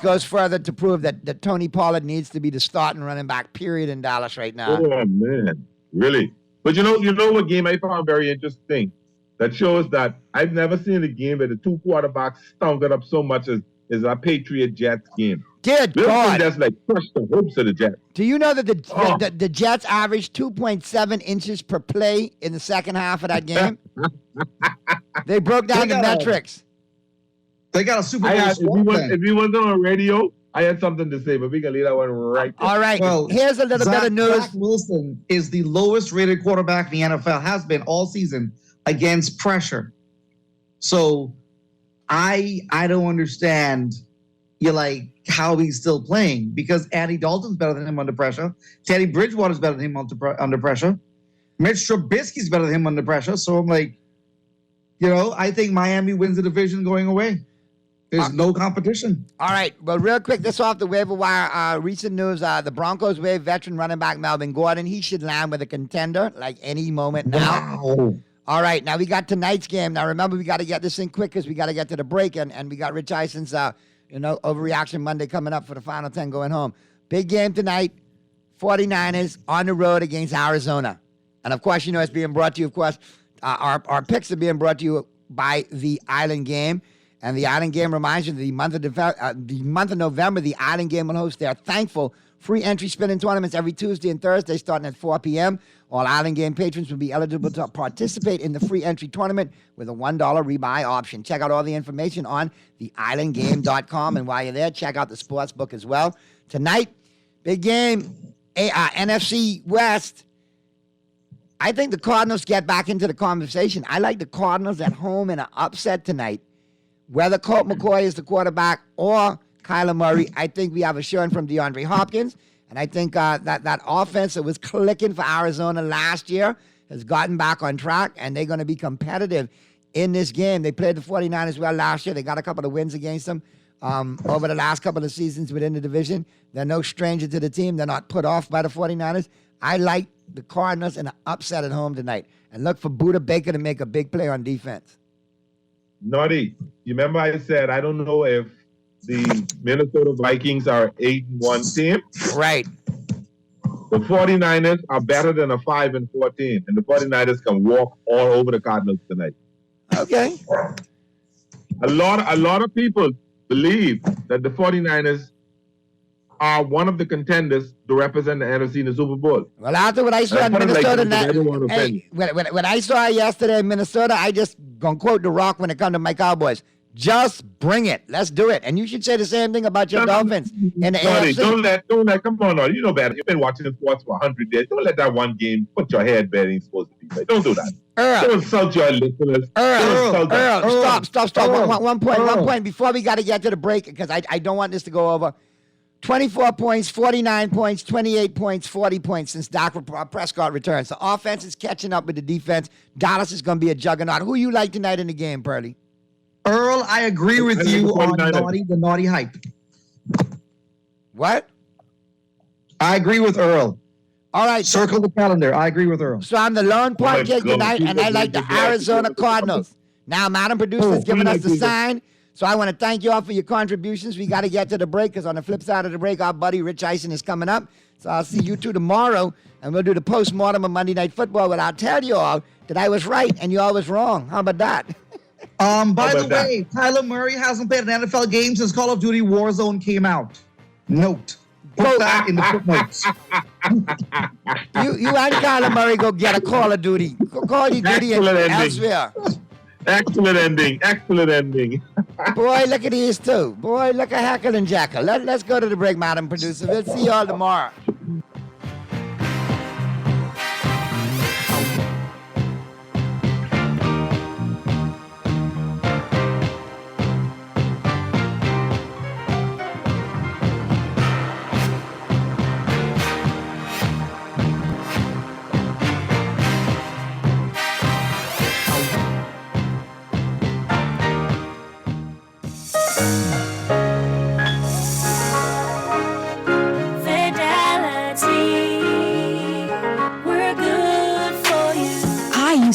goes further to prove that Tony Pollard needs to be the starting running back, period, in Dallas right now. Oh, man. Really? But you know what game I found very interesting? That shows that I've never seen a game where the two quarterbacks stunk it up so much as a Patriot-Jets game. Good God. That's like crushed the hopes of the Jets. Do you know that the Jets averaged 2.7 inches per play in the second half of that game? They broke down the metrics. They got a Super Bowl. If we wasn't on radio, I had something to say, but we can leave that one right there. All right. Well, here's a little bit of news. Zach Wilson is the lowest rated quarterback in the NFL, has been all season, against pressure. So I don't understand how he's still playing, because Andy Dalton's better than him under pressure. Teddy Bridgewater's better than him under pressure. Mitch Trubisky's better than him under pressure. So I'm like, I think Miami wins the division going away. There's no competition. All right. Well, real quick, this off the waiver wire. Recent news, the Broncos waive veteran running back Melvin Gordon. He should land with a contender like any moment now. Wow. All right. Now, we got tonight's game. Now, remember, we got to get this in quick because we got to get to the break. And we got Rich Eison's overreaction Monday coming up for the final 10 going home. Big game tonight. 49ers on the road against Arizona. And, of course, it's being brought to you, of course, our picks are being brought to you by the Island Game. And the Island Game reminds you that the month of November, the Island Game will host their Thankful free entry spinning tournaments every Tuesday and Thursday starting at 4 p.m. All Island Game patrons will be eligible to participate in the free entry tournament with a $1 rebuy option. Check out all the information on theislandgame.com. And while you're there, check out the sports book as well. Tonight, big game, NFC West. I think the Cardinals get back into the conversation. I like the Cardinals at home in an upset tonight. Whether Colt McCoy is the quarterback or Kyler Murray, I think we have a showing from DeAndre Hopkins. And I think that offense that was clicking for Arizona last year has gotten back on track, and they're going to be competitive in this game. They played the 49ers well last year. They got a couple of wins against them over the last couple of seasons within the division. They're no stranger to the team. They're not put off by the 49ers. I like the Cardinals in an upset at home tonight. And look for Buda Baker to make a big play on defense. Naughty, you remember I said I don't know if the Minnesota Vikings are 8-1 team? Right. The 49ers are better than a 5-14, and the 49ers can walk all over the Cardinals tonight. Okay. A lot of people believe that the 49ers are one of the contenders to represent the NFC in the Super Bowl. Well, after what I saw in Minnesota, when I saw yesterday in Minnesota, I just gonna quote The Rock when it comes to my Cowboys. Just bring it. Let's do it. And you should say the same thing about your Dolphins in the Naughty, AFC. don't let, come on, Naughty, you know better. You've been watching sports for 100 days. Don't let that one game put your head where it ain't supposed to be. Right? Don't do that. Don't insult your listeners. Earl, stop. One point before we got to get to the break, because I don't want this to go over. 24 points, 49 points, 28 points, 40 points since Dak Prescott returns. The offense is catching up with the defense. Dallas is going to be a juggernaut. Who you like tonight in the game, Pearly? Earl, I agree with you on the naughty hype. What? I agree with Earl. All right. Circle the calendar. I agree with Earl. So I'm the lone point kid tonight, and I like the Arizona Cardinals. Now, Madam Producer's giving us the sign. So I want to thank you all for your contributions. We got to get to the break, because on the flip side of the break, our buddy Rich Eisen is coming up. So I'll see you two tomorrow, and we'll do the post-mortem of Monday Night Football. But I'll tell you all that I was right and you all was wrong. How about that? By the way, Kyler Murray hasn't played an NFL game since Call of Duty Warzone came out. Note. Put that in the footnotes. You and Kyler Murray go get a Call of Duty. Call of Duty elsewhere. Excellent ending. Boy, look at these two. Boy, look at Hackle and Jackal. Let's go to the break, Madam Producer. We'll see you all tomorrow.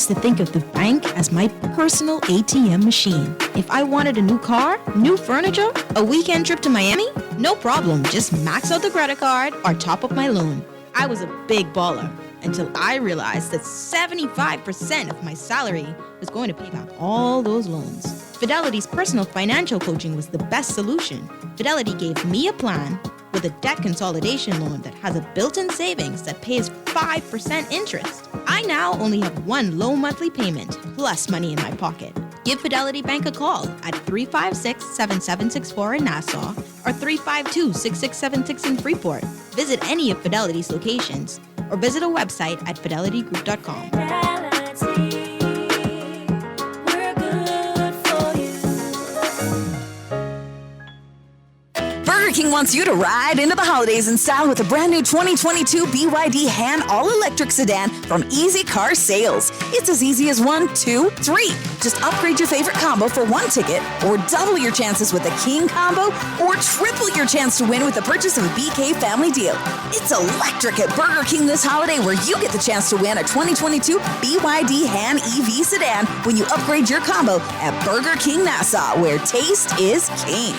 To think of the bank as my personal ATM machine. If I wanted a new car, new furniture, a weekend trip to Miami, no problem. Just max out the credit card or top up my loan. I was a big baller until I realized that 75% of my salary was going to pay back all those loans. Fidelity's personal financial coaching was the best solution. Fidelity gave me a plan with a debt consolidation loan that has a built-in savings that pays 5% interest. I now only have one low monthly payment, plus money in my pocket. Give Fidelity Bank a call at 356-7764 in Nassau or 352-6676 in Freeport. Visit any of Fidelity's locations or visit a website at fidelitygroup.com. Burger King wants you to ride into the holidays in style with a brand new 2022 BYD Han all-electric sedan from Easy Car Sales. It's as easy as 1, 2, 3. Just upgrade your favorite combo for one ticket, or double your chances with a King combo, or triple your chance to win with the purchase of a BK family deal. It's electric at Burger King this holiday, where you get the chance to win a 2022 BYD Han EV sedan when you upgrade your combo at Burger King Nassau, where taste is king.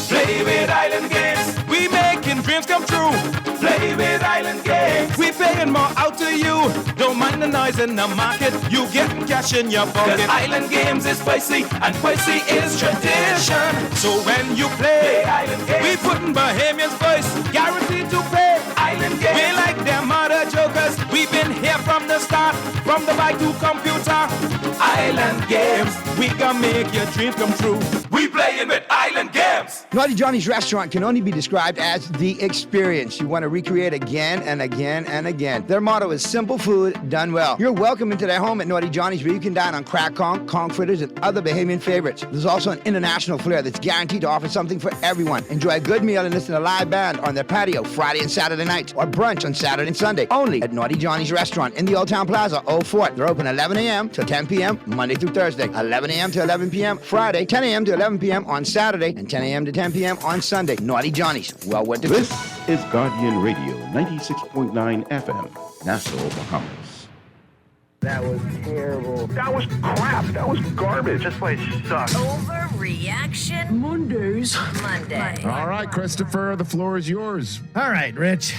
Play with Island Games, we making dreams come true. Play with Island Games, we paying more out to you. Don't mind the noise in the market, you get cash in your pocket. 'Cause Island Games is spicy, and spicy is tradition. So when you play Island Games, we putting Bahamians first, guaranteed to pay. Island Games, we like them other jokers. We've been here from the start, from the bike to computer. Island Games, we gonna make your dreams come true. We playing with Island Games. Naughty Johnny's restaurant can only be described as the experience you want to recreate again and again and again. Their motto is simple food done well. You're welcome into their home at Naughty Johnny's, where you can dine on crack conch fritters, and other Bahamian favorites. There's also an international flair that's guaranteed to offer something for everyone. Enjoy a good meal and listen to a live band on their patio Friday and Saturday nights, or brunch on Saturday and Sunday, only at Naughty Johnny's restaurant in the Old Town Plaza, Old Fort. They're open 11 a.m. to 10 p.m. Monday through Thursday, 11 a.m. to 11 p.m. Friday, 10 a.m. to 11 p.m. on Saturday, and 10 a.m. a.m. to 10 p.m. on Sunday. Naughty Johnny's. Well, what This is Guardian Radio, 96.9 FM, Nassau, Bahamas. That was terrible. That was crap. That was garbage. This place sucks. Overreaction Mondays. Monday. All right, Christopher, the floor is yours. All right, Rich.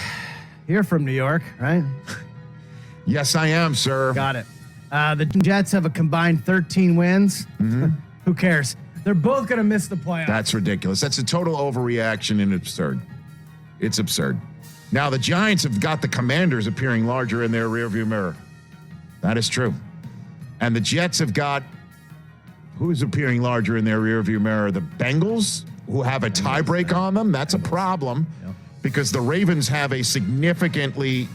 You're from New York, right? Yes, I am, sir. Got it. The Jets have a combined 13 wins. Mm-hmm. Who cares? They're both going to miss the playoffs. That's ridiculous. That's a total overreaction and absurd. It's absurd. Now, the Giants have got the Commanders appearing larger in their rearview mirror. That is true. And the Jets have got, who's appearing larger in their rearview mirror? The Bengals, who have a tiebreak on them. That's a problem because the Ravens have a significantly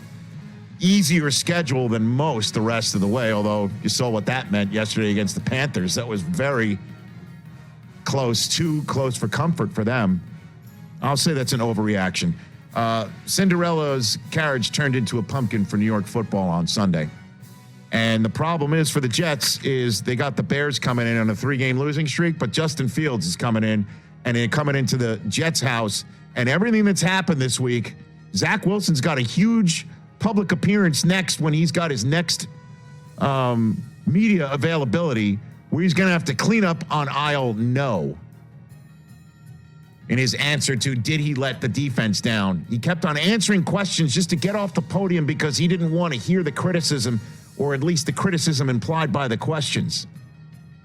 easier schedule than most the rest of the way, although you saw what that meant yesterday against the Panthers. That was very close, too close for comfort for them. I'll say that's an overreaction. Cinderella's carriage turned into a pumpkin for New York football on Sunday. And the problem is for the Jets is they got the Bears coming in on a 3-game losing streak, but Justin Fields is coming in and they're coming into the Jets' house. And everything that's happened this week, Zach Wilson's got a huge public appearance next when he's got his next media availability where he's going to have to clean up on aisle no. In his answer to, did he let the defense down? He kept on answering questions just to get off the podium because he didn't want to hear the criticism, or at least the criticism implied by the questions.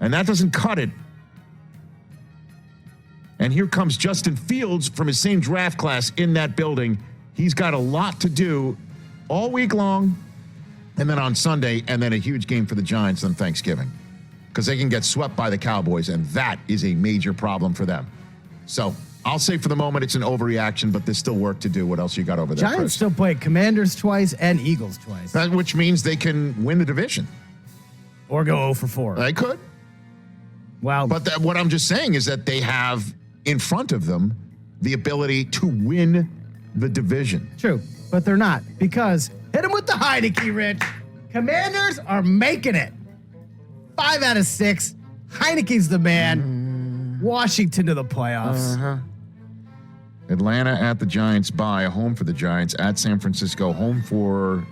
And that doesn't cut it. And here comes Justin Fields from his same draft class in that building. He's got a lot to do all week long, and then on Sunday, and then a huge game for the Giants on Thanksgiving because they can get swept by the Cowboys, and that is a major problem for them. So I'll say for the moment it's an overreaction, but there's still work to do. What else you got over there, Giants Chris? still play Commanders twice and Eagles twice. Which means they can win the division. Or go 0 for 4. They could. Wow. But what I'm just saying is that they have in front of them the ability to win the division. True, but they're not because hit them with the Heineke, Rich. Commanders are making it. 5 out of 6. Heineke's the man. Washington to the playoffs. Atlanta at the Giants bye, home for the Giants, at San Francisco, home for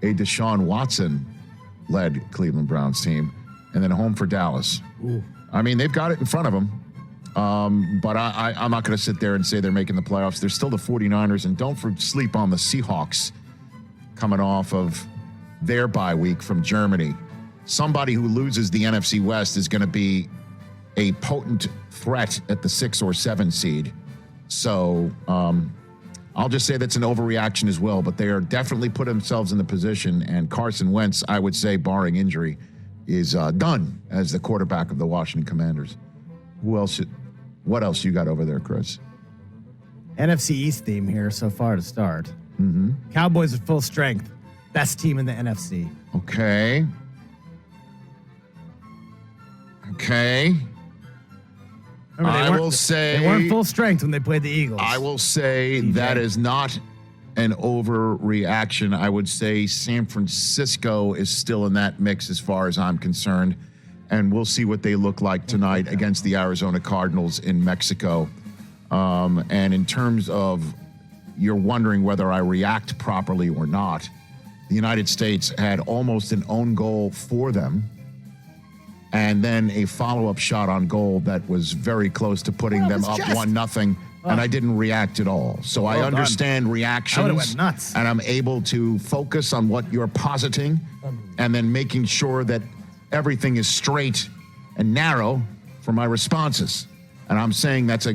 a Deshaun Watson-led Cleveland Browns team, and then home for Dallas. Ooh. I mean, they've got it in front of them, but I'm not going to sit there and say they're making the playoffs. They're still the 49ers, and don't sleep on the Seahawks coming off of their bye week from Germany. Somebody who loses the NFC West is going to be a potent threat at the 6 or 7 seed. So I'll just say that's an overreaction as well, but they are definitely put themselves in the position, and Carson Wentz, I would say, barring injury, is done as the quarterback of the Washington Commanders. What else you got over there, Chris? NFC East theme here so far to start. Mm-hmm. Cowboys at full strength. Best team in the NFC. Okay. Remember, I will say they weren't full strength when they played the Eagles. I will say that is not an overreaction. I would say San Francisco is still in that mix as far as I'm concerned. And we'll see what they look like tonight against the Arizona Cardinals in Mexico. And in terms of you're wondering whether I react properly or not, the United States had almost an own goal for them, and then a follow-up shot on goal that was very close to putting them up 1-0, and I didn't react at all. So I understand reactions, I would've went nuts. and I'm able to focus on what you're positing, and then making sure that everything is straight and narrow for my responses. And I'm saying that's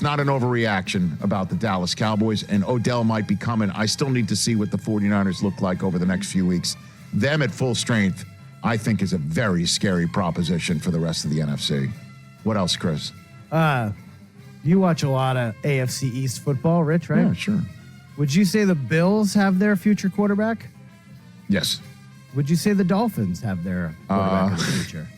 not an overreaction about the Dallas Cowboys, and Odell might be coming. I still need to see what the 49ers look like over the next few weeks. Them at full strength, I think, is a very scary proposition for the rest of the NFC. What else, Chris? You watch a lot of AFC East football, Rich, right? Yeah, sure. Would you say the Bills have their future quarterback? Yes. Would you say the Dolphins have their quarterback of the future?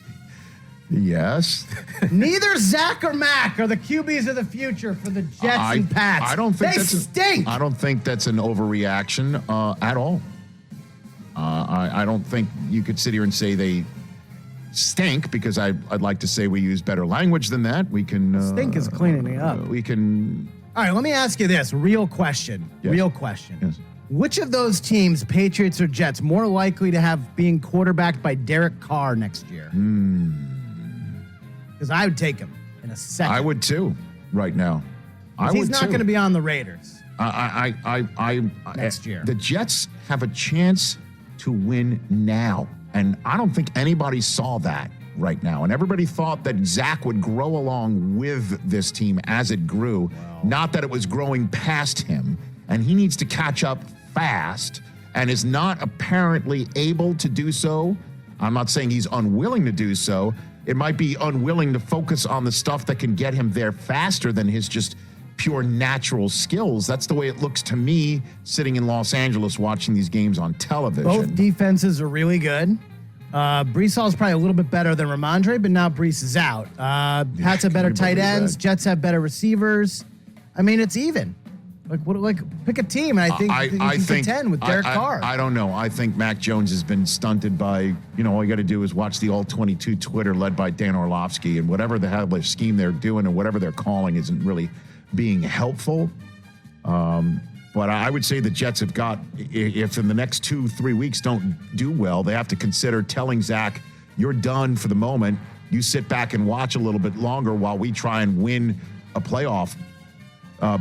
Yes. Neither Zach or Mac are the QBs of the future for the Jets and Pats. I don't think they stink. I don't think that's an overreaction at all. I don't think you could sit here and say they stink, because I'd like to say we use better language than that. We can Stink is cleaning it up. We can. All right, let me ask you this. Real question. Yes. Real question. Yes. Which of those teams, Patriots or Jets, more likely to have being quarterbacked by Derek Carr next year? Because I would take him in a second. I would too, right now. He's not going to be on the Raiders next year. The Jets have a chance to win now, and I don't think anybody saw that right now. And everybody thought that Zach would grow along with this team as it grew, not that it was growing past him. And he needs to catch up fast and is not apparently able to do so. I'm not saying he's unwilling to do so. It might be unwilling to focus on the stuff that can get him there faster than his just pure natural skills. That's the way it looks to me sitting in Los Angeles watching these games on television. Both defenses are really good. Brees Hall is probably a little bit better than Ramondre, but now Brees is out. Pats have better tight ends. Jets have better receivers. I mean, it's even. Pick a team, and I think you can contend with Derek Carr. I don't know. I think Mac Jones has been stunted by, all you got to do is watch the All-22 Twitter led by Dan Orlovsky, and whatever the hell scheme they're doing and whatever they're calling isn't really being helpful. But I would say the Jets have got, if in the next 2-3 weeks don't do well, they have to consider telling Zach, you're done for the moment. You sit back and watch a little bit longer while we try and win a playoff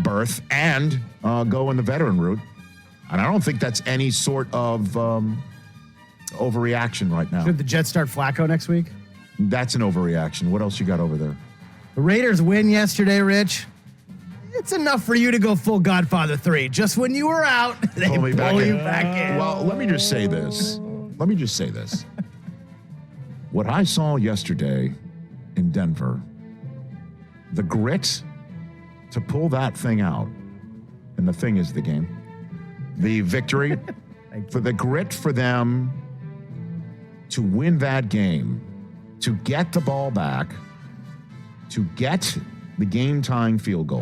berth and go in the veteran route. And I don't think that's any sort of overreaction right now. Should the Jets start Flacco next week? That's an overreaction. What else you got over there? The Raiders win yesterday, Rich. It's enough for you to go full Godfather 3. Just when you were out, they pull you back in. Well, let me just say this. What I saw yesterday in Denver, the grit to pull that thing out, and the thing is the game, the victory, for the grit for them to win that game, to get the ball back, to get the game-tying field goal.